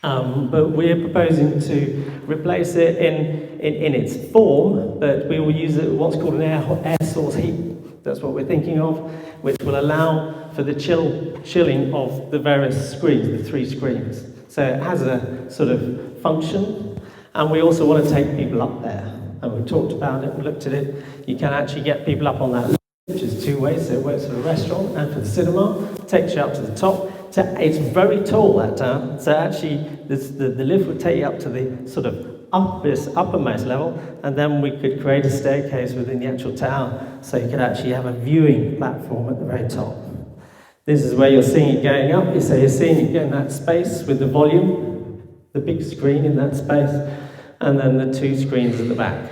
but we're proposing to replace it in its form, but we will use what's called an air source heat. That's what we're thinking of, which will allow for the chilling of the various screens, the 3 screens. So it has a sort of function, and we also want to take people up there. And we talked about it, we looked at it. You can actually get people up on that lift, which is 2 ways, so it works for the restaurant and for the cinema. It takes you up to the top. It's very tall, that tower. So actually, the lift would take you up to the sort of uppermost level, and then we could create a staircase within the actual tower, so you could actually have a viewing platform at the very top. This is where you're seeing it going up. So you're seeing it in that space with the volume, the big screen in that space, and then the 2 screens at the back.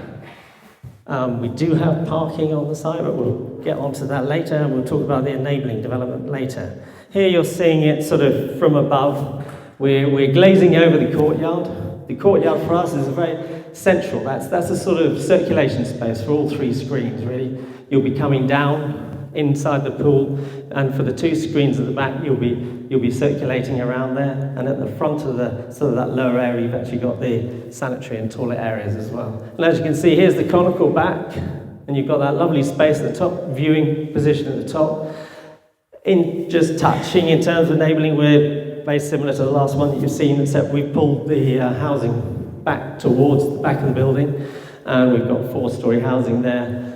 We do have parking on the side, but we'll get onto that later, and we'll talk about the enabling development later. Here you're seeing it sort of from above. We're glazing over the courtyard. The courtyard for us is very central. That's a sort of circulation space for all 3 screens, really. You'll be coming down inside the pool, and for the 2 screens at the back, you'll be circulating around there. And at the front of the sort of that lower area, you've actually got the sanitary and toilet areas as well. And as you can see, here's the conical back, and you've got that lovely space at the top, viewing position at the top. In just touching in terms of enabling, we're very similar to the last one that you've seen, except we've pulled the housing back towards the back of the building, and we've got 4-storey housing there.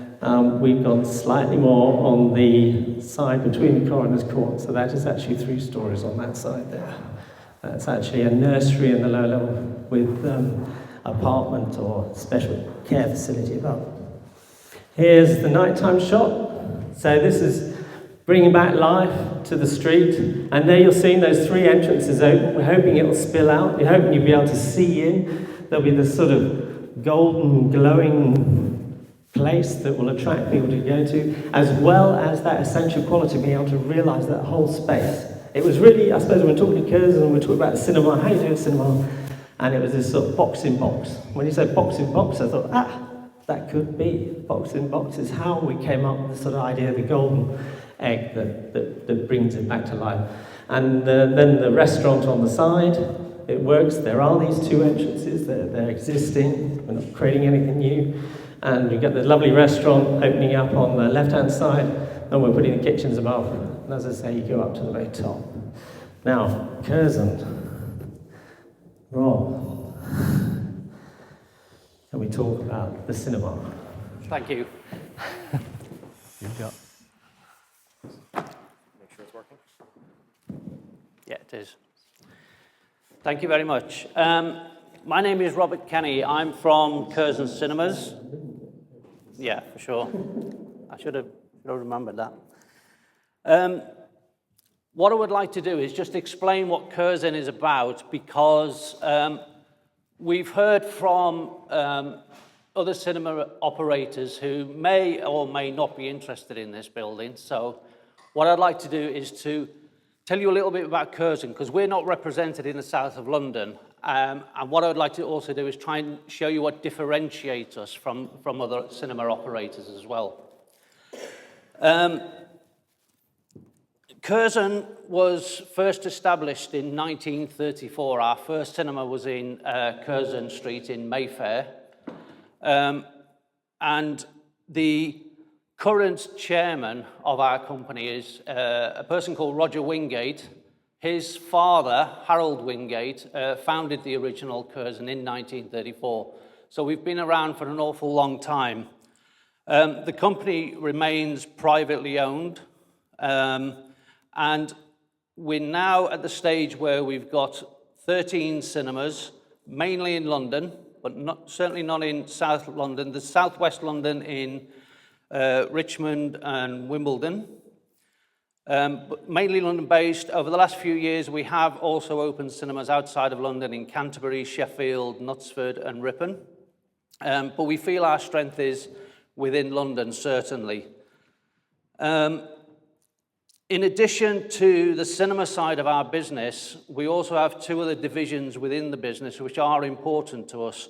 We've gone slightly more on the side between the coroner's court, so that is actually 3 stories on that side there. That's actually a nursery in the low level with apartment or special care facility above. Here's the nighttime shot. So this is bringing back life to the street, and there you're seeing those 3 entrances open. We're hoping it'll spill out. We're hoping you'll be able to see in. There'll be this sort of golden glowing place that will attract people to go to, as well as that essential quality of being able to realise that whole space. It was really, I suppose, when we're talking to Curzon, we're talking about cinema, how you do a cinema, and it was this sort of box in box. When you said box in box, I thought, that could be box in box is how we came up with the sort of idea of the golden egg that brings it back to life. And then the restaurant on the side, it works. There are these two entrances, they're existing, we're not creating anything new. And you get the lovely restaurant opening up on the left-hand side, and we're putting the kitchens above. And as I say, you go up to the very top. Now, Curzon, Rob, can we talk about the cinema? Thank you. You've got. Make sure it's working. Yeah, it is. Thank you very much. My name is Robert Kenny. I'm from Curzon Cinemas. Yeah, for sure. I should have remembered that. What I would like to do is just explain what Curzon is about, because we've heard from other cinema operators who may or may not be interested in this building. So what I'd like to do is to tell you a little bit about Curzon, because we're not represented in the south of London. And what I would like to also do is try and show you what differentiates us from other cinema operators as well. Curzon was first established in 1934. Our first cinema was in Curzon Street in Mayfair. And the current chairman of our company is a person called Roger Wingate. His father, Harold Wingate, founded the original Curzon in 1934. So we've been around for an awful long time. The company remains privately owned, and we're now at the stage where we've got 13 cinemas, mainly in London, but certainly not in South London. There's Southwest London in Richmond and Wimbledon. But mainly London-based. Over the last few years, we have also opened cinemas outside of London in Canterbury, Sheffield, Knutsford and Ripon. But we feel our strength is within London, certainly. In addition to the cinema side of our business, we also have two other divisions within the business which are important to us.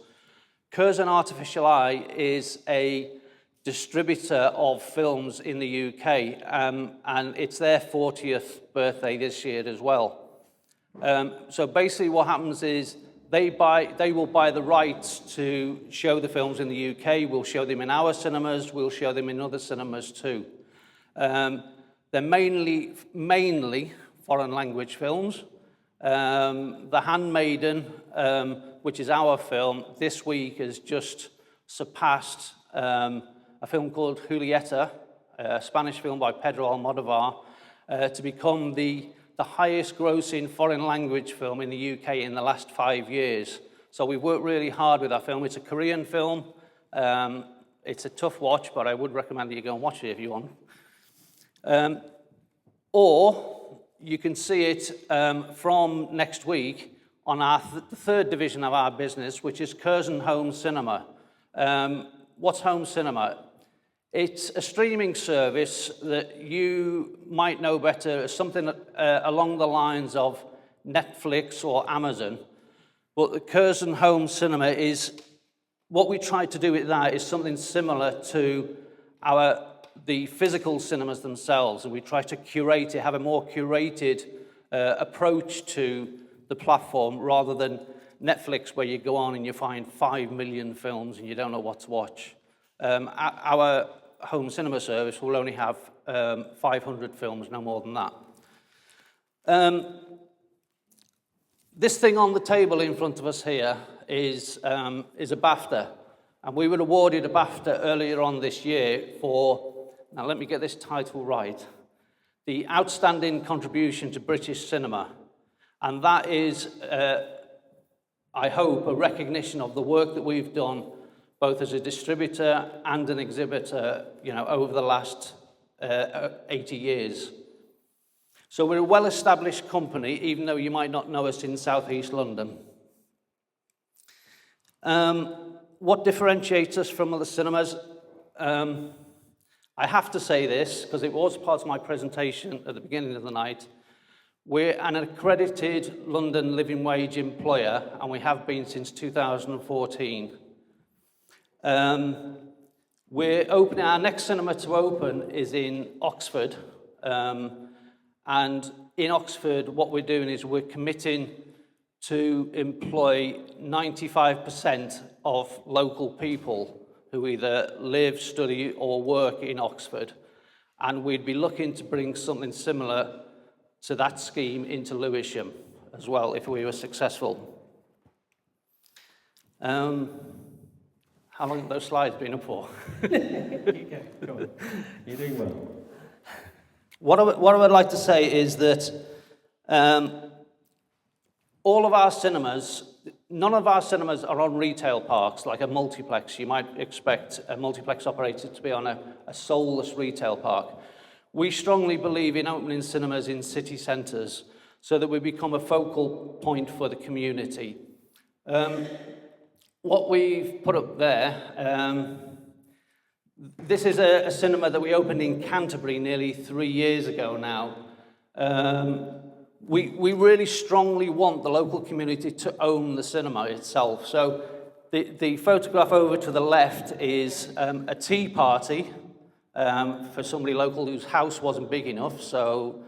Curzon Artificial Eye is a distributor of films in the UK, and it's their 40th birthday this year as well. So basically what happens is they will buy the rights to show the films in the UK. We'll show them in our cinemas. We'll show them in other cinemas too. They're mainly foreign language films. The Handmaiden, which is our film, this week has just surpassed a film called Julieta, a Spanish film by Pedro Almodovar, to become the highest grossing foreign language film in the UK in the last 5 years. So we've worked really hard with that film. It's a Korean film. It's a tough watch, but I would recommend that you go and watch it if you want. Or you can see it from next week on our the third division of our business, which is Curzon Home Cinema. What's home cinema? It's a streaming service that you might know better as something along the lines of Netflix or Amazon. But the Curzon Home Cinema is, what we try to do with that is something similar to the physical cinemas themselves, and we try to curate it, have a more curated approach to the platform rather than Netflix, where you go on and you find 5 million films and you don't know what to watch. Our home cinema service will only have 500 films, no more than that. This thing on the table in front of us here is a BAFTA, and we were awarded a BAFTA earlier on this year for, now let me get this title right, the Outstanding Contribution to British Cinema. And that is, I hope, a recognition of the work that we've done both as a distributor and an exhibitor, over the last 80 years. So we're a well-established company, even though you might not know us in South East London. What differentiates us from other cinemas? I have to say this, because it was part of my presentation at the beginning of the night. We're an accredited London living wage employer, and we have been since 2014. We're opening, our next cinema to open is in Oxford. And in Oxford, what we're doing is we're committing to employ 95% of local people who either live, study, or work in Oxford. And we'd be looking to bring something similar to that scheme into Lewisham as well, if we were successful. How long have those slides been up for? Okay, go on. You're doing well. What I would like to say is that all of our cinemas, none of our cinemas are on retail parks like a multiplex. You might expect a multiplex operator to be on a soulless retail park. We strongly believe in opening cinemas in city centres so that we become a focal point for the community. What we've put up there, this is a cinema that we opened in Canterbury nearly 3 years ago now. We really strongly want the local community to own the cinema itself. So the photograph over to the left is a tea party for somebody local whose house wasn't big enough. So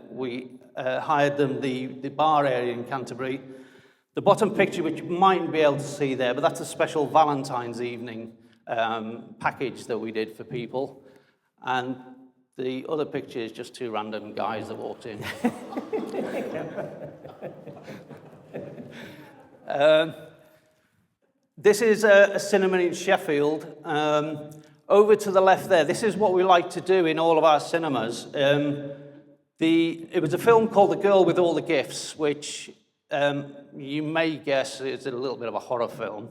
we hired them the bar area in Canterbury. The bottom picture, which you mightn't be able to see there, but that's a special Valentine's evening package that we did for people. And the other picture is just two random guys that walked in. This is a cinema in Sheffield. Over to the left there, this is what we like to do in all of our cinemas. It was a film called The Girl with All the Gifts, which you may guess is a little bit of a horror film.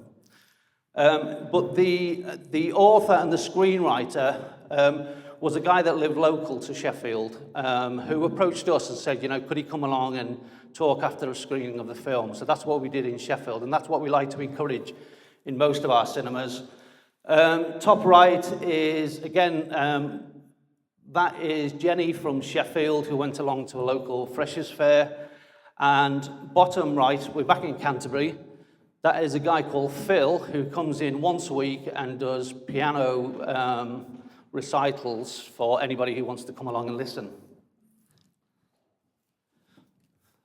But the author and the screenwriter was a guy that lived local to Sheffield, who approached us and said, could he come along and talk after a screening of the film? So that's what we did in Sheffield, and that's what we like to encourage in most of our cinemas. Top right is, again, that is Jenny from Sheffield, who went along to a local Freshers' Fair. And bottom right, we're back in Canterbury. That is a guy called Phil, who comes in once a week and does piano recitals for anybody who wants to come along and listen.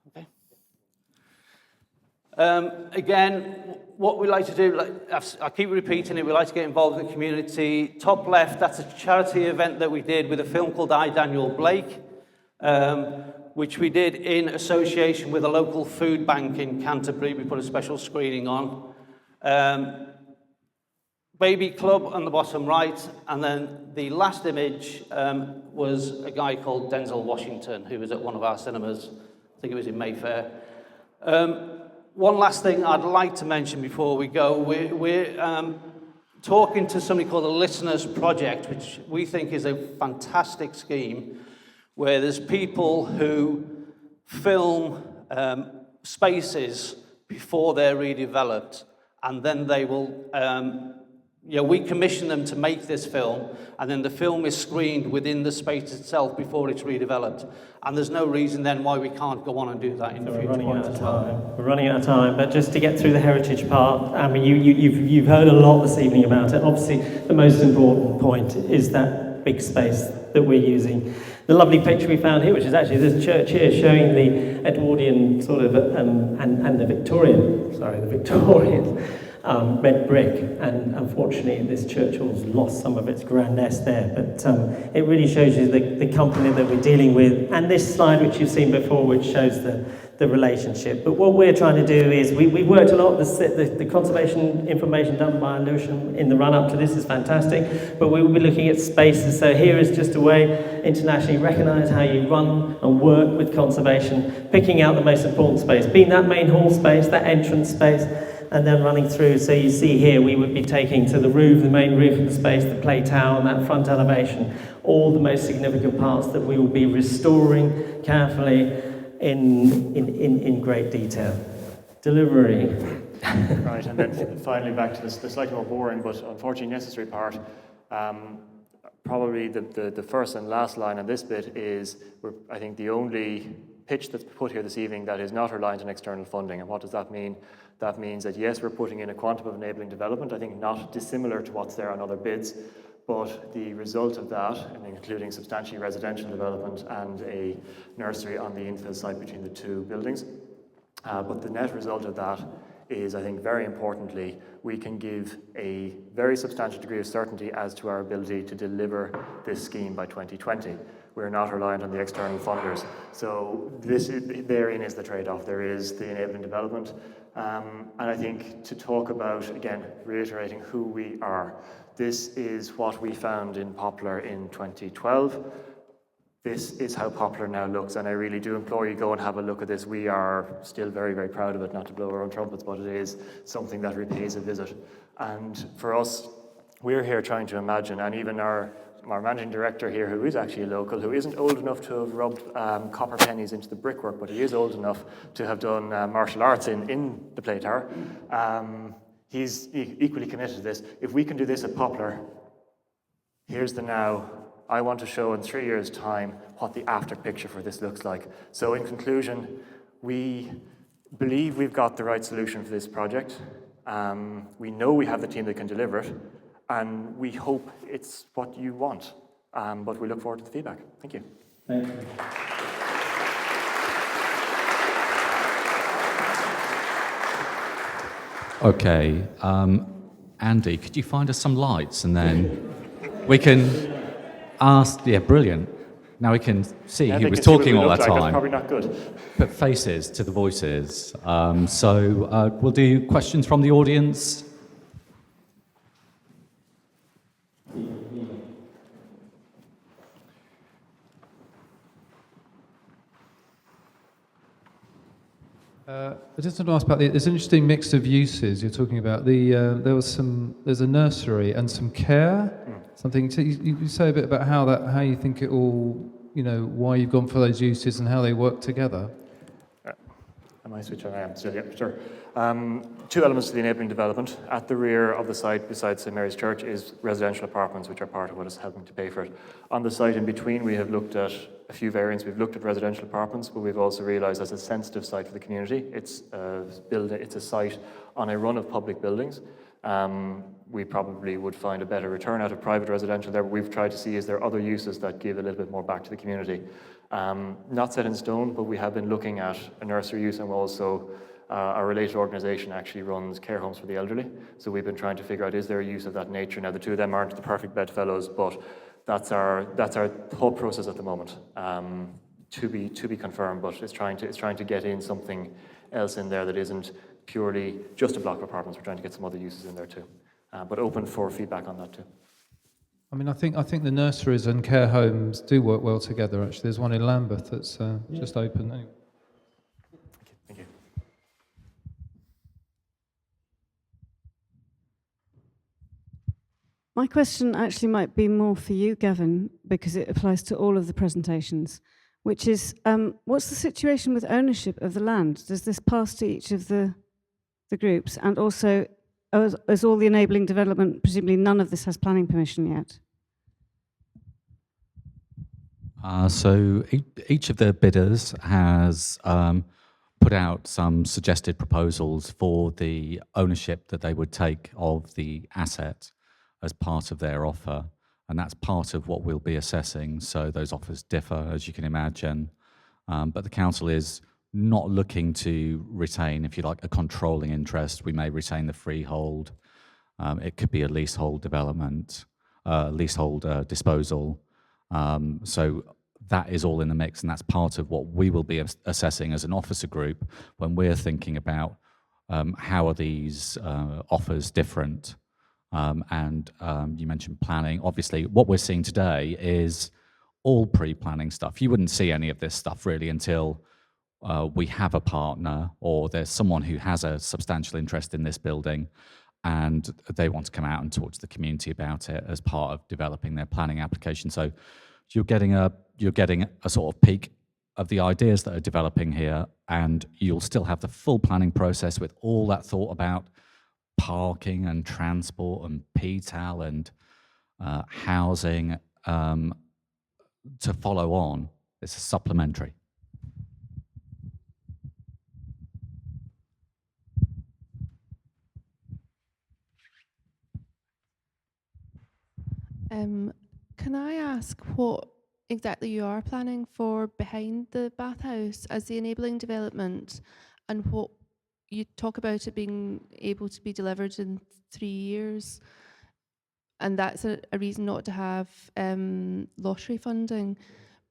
Okay. Again, what we like to do, I keep repeating it, we like to get involved in the community. Top left, that's a charity event that we did with a film called I, Daniel Blake, which we did in association with a local food bank in Canterbury. We put a special screening on. Baby Club on the bottom right, and then the last image was a guy called Denzel Washington, who was at one of our cinemas. I think it was in Mayfair. One last thing I'd like to mention before we go. We're talking to somebody called the Listeners Project, which we think is a fantastic scheme, where there's people who film spaces before they're redeveloped, and then they will, we commission them to make this film, and then the film is screened within the space itself before it's redeveloped. And there's no reason then why we can't go on and do that in the future. We're running out of time. We're running out of time, but just to get through the heritage part, I mean, you've heard a lot this evening about it. Obviously, the most important point is that big space that we're using. The lovely picture we found here, which is actually this church here, showing the Edwardian sort of, and the Victorian red brick, and unfortunately this church has lost some of its grandness there, but it really shows you the company that we're dealing with, and this slide which you've seen before, which shows the relationship. But what we're trying to do is, we worked a lot, the conservation information done by Lewisham in the run-up to this is fantastic, but we will be looking at spaces. So here is just a way internationally recognise how you run and work with conservation, picking out the most important space, being that main hall space, that entrance space, and then running through. So you see here, we would be taking to the roof, the main roof of the space, the play tower, and that front elevation, all the most significant parts that we will be restoring carefully in great detail. Delivery. Right, and then finally back to the slightly more boring but unfortunately necessary part. Probably the first and last line on this bit is, I think, the only pitch that's put here this evening that is not reliant on external funding. And what does that mean? That means that, yes, we're putting in a quantum of enabling development, I think not dissimilar to what's there on other bids, but the result of that, including substantially residential development and a nursery on the infill site between the two buildings, but the net result of that is, I think, very importantly, we can give a very substantial degree of certainty as to our ability to deliver this scheme by 2020. We're not reliant on the external funders. So therein is the trade-off. There is the enabling development. And I think to talk about, again, reiterating who we are, this is what we found in Poplar in 2012. This is how Poplar now looks, and I really do implore you, go and have a look at this. We are still very, very proud of it, not to blow our own trumpets, but it is something that repays a visit. And for us, we're here trying to imagine, and even our managing director here, who is actually a local, who isn't old enough to have rubbed copper pennies into the brickwork, but he is old enough to have done martial arts in the Playtower. He's equally committed to this. If we can do this at Poplar, here's the now. I want to show in 3 years' time what the after picture for this looks like. So in conclusion, we believe we've got the right solution for this project. We know we have the team that can deliver it, and we hope it's what you want. But we look forward to the feedback. Thank you. Thank you. Okay, Andy, could you find us some lights, and then we can ask, yeah, brilliant. Now we can see who was talking all that time. That's probably not good. Put faces to the voices. So we'll do questions from the audience. I just want to ask about this interesting mix of uses you're talking about. There's a nursery and some care. Something. So you say a bit about how you think it all, why you've gone for those uses and how they work together. Am I switching? I am still, yeah, sure. Two elements to the enabling development. At the rear of the site, besides St Mary's Church, is residential apartments, which are part of what is helping to pay for it. On the site in between, we have looked at a few variants. We've looked at residential apartments, but we've also realised that's a sensitive site for the community. It's a site on a run of public buildings. We probably would find a better return out of private residential there, but we've tried to see is there other uses that give a little bit more back to the community. Not set in stone, but we have been looking at a nursery use, and also our related organisation actually runs care homes for the elderly. So we've been trying to figure out, is there a use of that nature? Now the two of them aren't the perfect bedfellows, but that's our whole process at the moment. To be confirmed, but it's trying to get in something else in there that isn't purely just a block of apartments. We're trying to get some other uses in there too, but open for feedback on that too. I mean, I think the nurseries and care homes do work well together. Actually, there's one in Lambeth that's just open. Anyway. Thank you. My question actually might be more for you, Gavin, because it applies to all of the presentations, which is, what's the situation with ownership of the land? Does this pass to each of the groups? And also, as all the enabling development, presumably none of this has planning permission yet? So each of the bidders has put out some suggested proposals for the ownership that they would take of the asset as part of their offer. And that's part of what we'll be assessing. So those offers differ, as you can imagine. But the council is not looking to retain, if you like, a controlling interest. We may retain the freehold. It could be a leasehold development, leasehold disposal. So that is all in the mix, and that's part of what we will be assessing as an officer group when we're thinking about how are these offers different. And you mentioned planning. Obviously, what we're seeing today is all pre-planning stuff. You wouldn't see any of this stuff really until we have a partner or there's someone who has a substantial interest in this building and they want to come out and talk to the community about it as part of developing their planning application. So you're getting a sort of peek of the ideas that are developing here, and you'll still have the full planning process with all that thought about parking and transport and PTAL and housing to follow on. It's supplementary. Can I ask what exactly you are planning for behind the bathhouse as the enabling development, and what you talk about it being able to be delivered in 3 years, and that's a reason not to have lottery funding.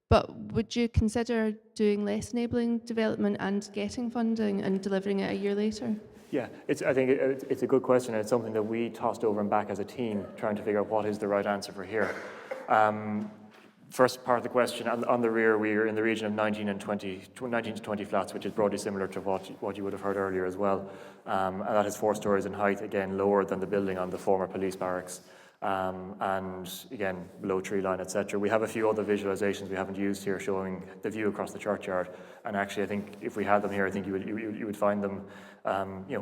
But would you consider doing less enabling development and getting funding and delivering it a year later? Yeah, I think it's a good question, and it's something that we tossed over and back as a team, trying to figure out what is the right answer for here. First part of the question, on the rear, we are in the region of 19 to 20 flats, which is broadly similar to what you would have heard earlier as well. And that is 4 stories in height, again, lower than the building on the former police barracks. And again, below tree line, etc. We have a few other visualizations we haven't used here showing the view across the churchyard. And actually, I think if we had them here, I think you would find them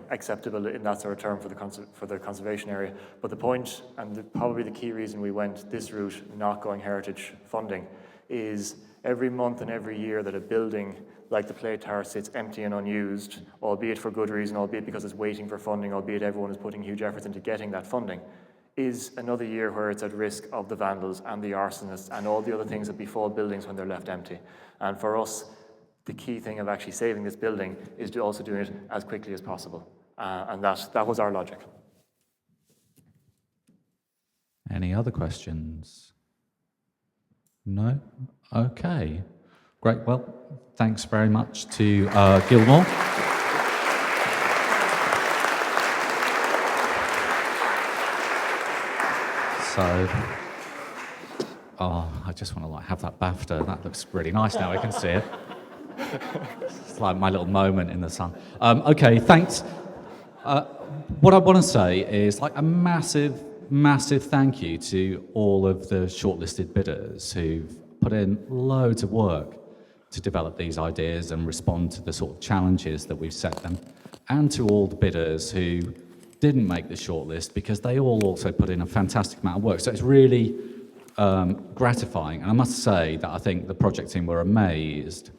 acceptable in that sort of term for the conservation area. But the point, and probably the key reason we went this route, not going heritage funding, is every month and every year that a building like the Playtower sits empty and unused, albeit for good reason, albeit because it's waiting for funding, albeit everyone is putting huge efforts into getting that funding, is another year where it's at risk of the vandals and the arsonists and all the other things that befall buildings when they're left empty. And for us, the key thing of actually saving this building is to also do it as quickly as possible. And that was our logic. Any other questions? No? Okay. Great. Well, thanks very much to Gilmore. So, I just want to have that BAFTA. That looks really nice now. I can see it. It's like my little moment in the sun. Okay, thanks. What I want to say is a massive, massive thank you to all of the shortlisted bidders who've put in loads of work to develop these ideas and respond to the sort of challenges that we've set them, and to all the bidders who didn't make the shortlist, because they all also put in a fantastic amount of work. So it's really gratifying. And I must say that I think the project team were amazed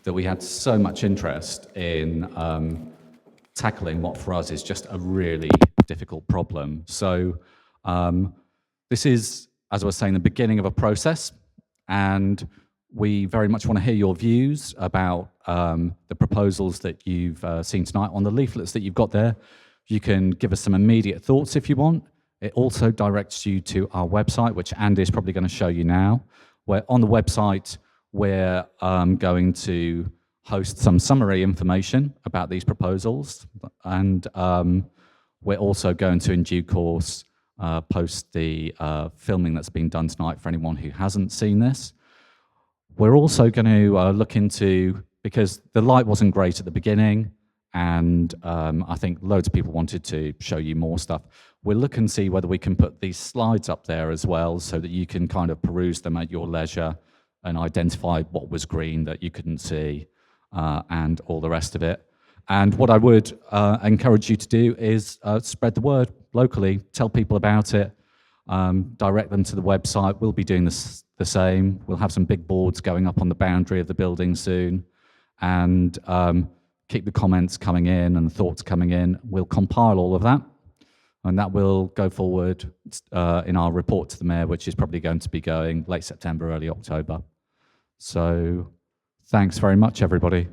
that we had so much interest in tackling what for us is just a really difficult problem. So this is, as I was saying, the beginning of a process, and we very much want to hear your views about the proposals that you've seen tonight on the leaflets that you've got there. You can give us some immediate thoughts if you want. It also directs you to our website, which Andy is probably going to show you now, where on the website we're going to host some summary information about these proposals, and we're also going to, in due course, post the filming that's been done tonight for anyone who hasn't seen this. We're also going to look into, because the light wasn't great at the beginning, and I think loads of people wanted to show you more stuff. We'll look and see whether we can put these slides up there as well, so that you can kind of peruse them at your leisure and identify what was green that you couldn't see, and all the rest of it. And what I would encourage you to do is spread the word locally, tell people about it, direct them to the website. We'll be doing this the same. We'll have some big boards going up on the boundary of the building soon, and keep the comments coming in and the thoughts coming in. We'll compile all of that, and that will go forward in our report to the Mayor, which is probably going to be going late September, early October. So thanks very much, everybody.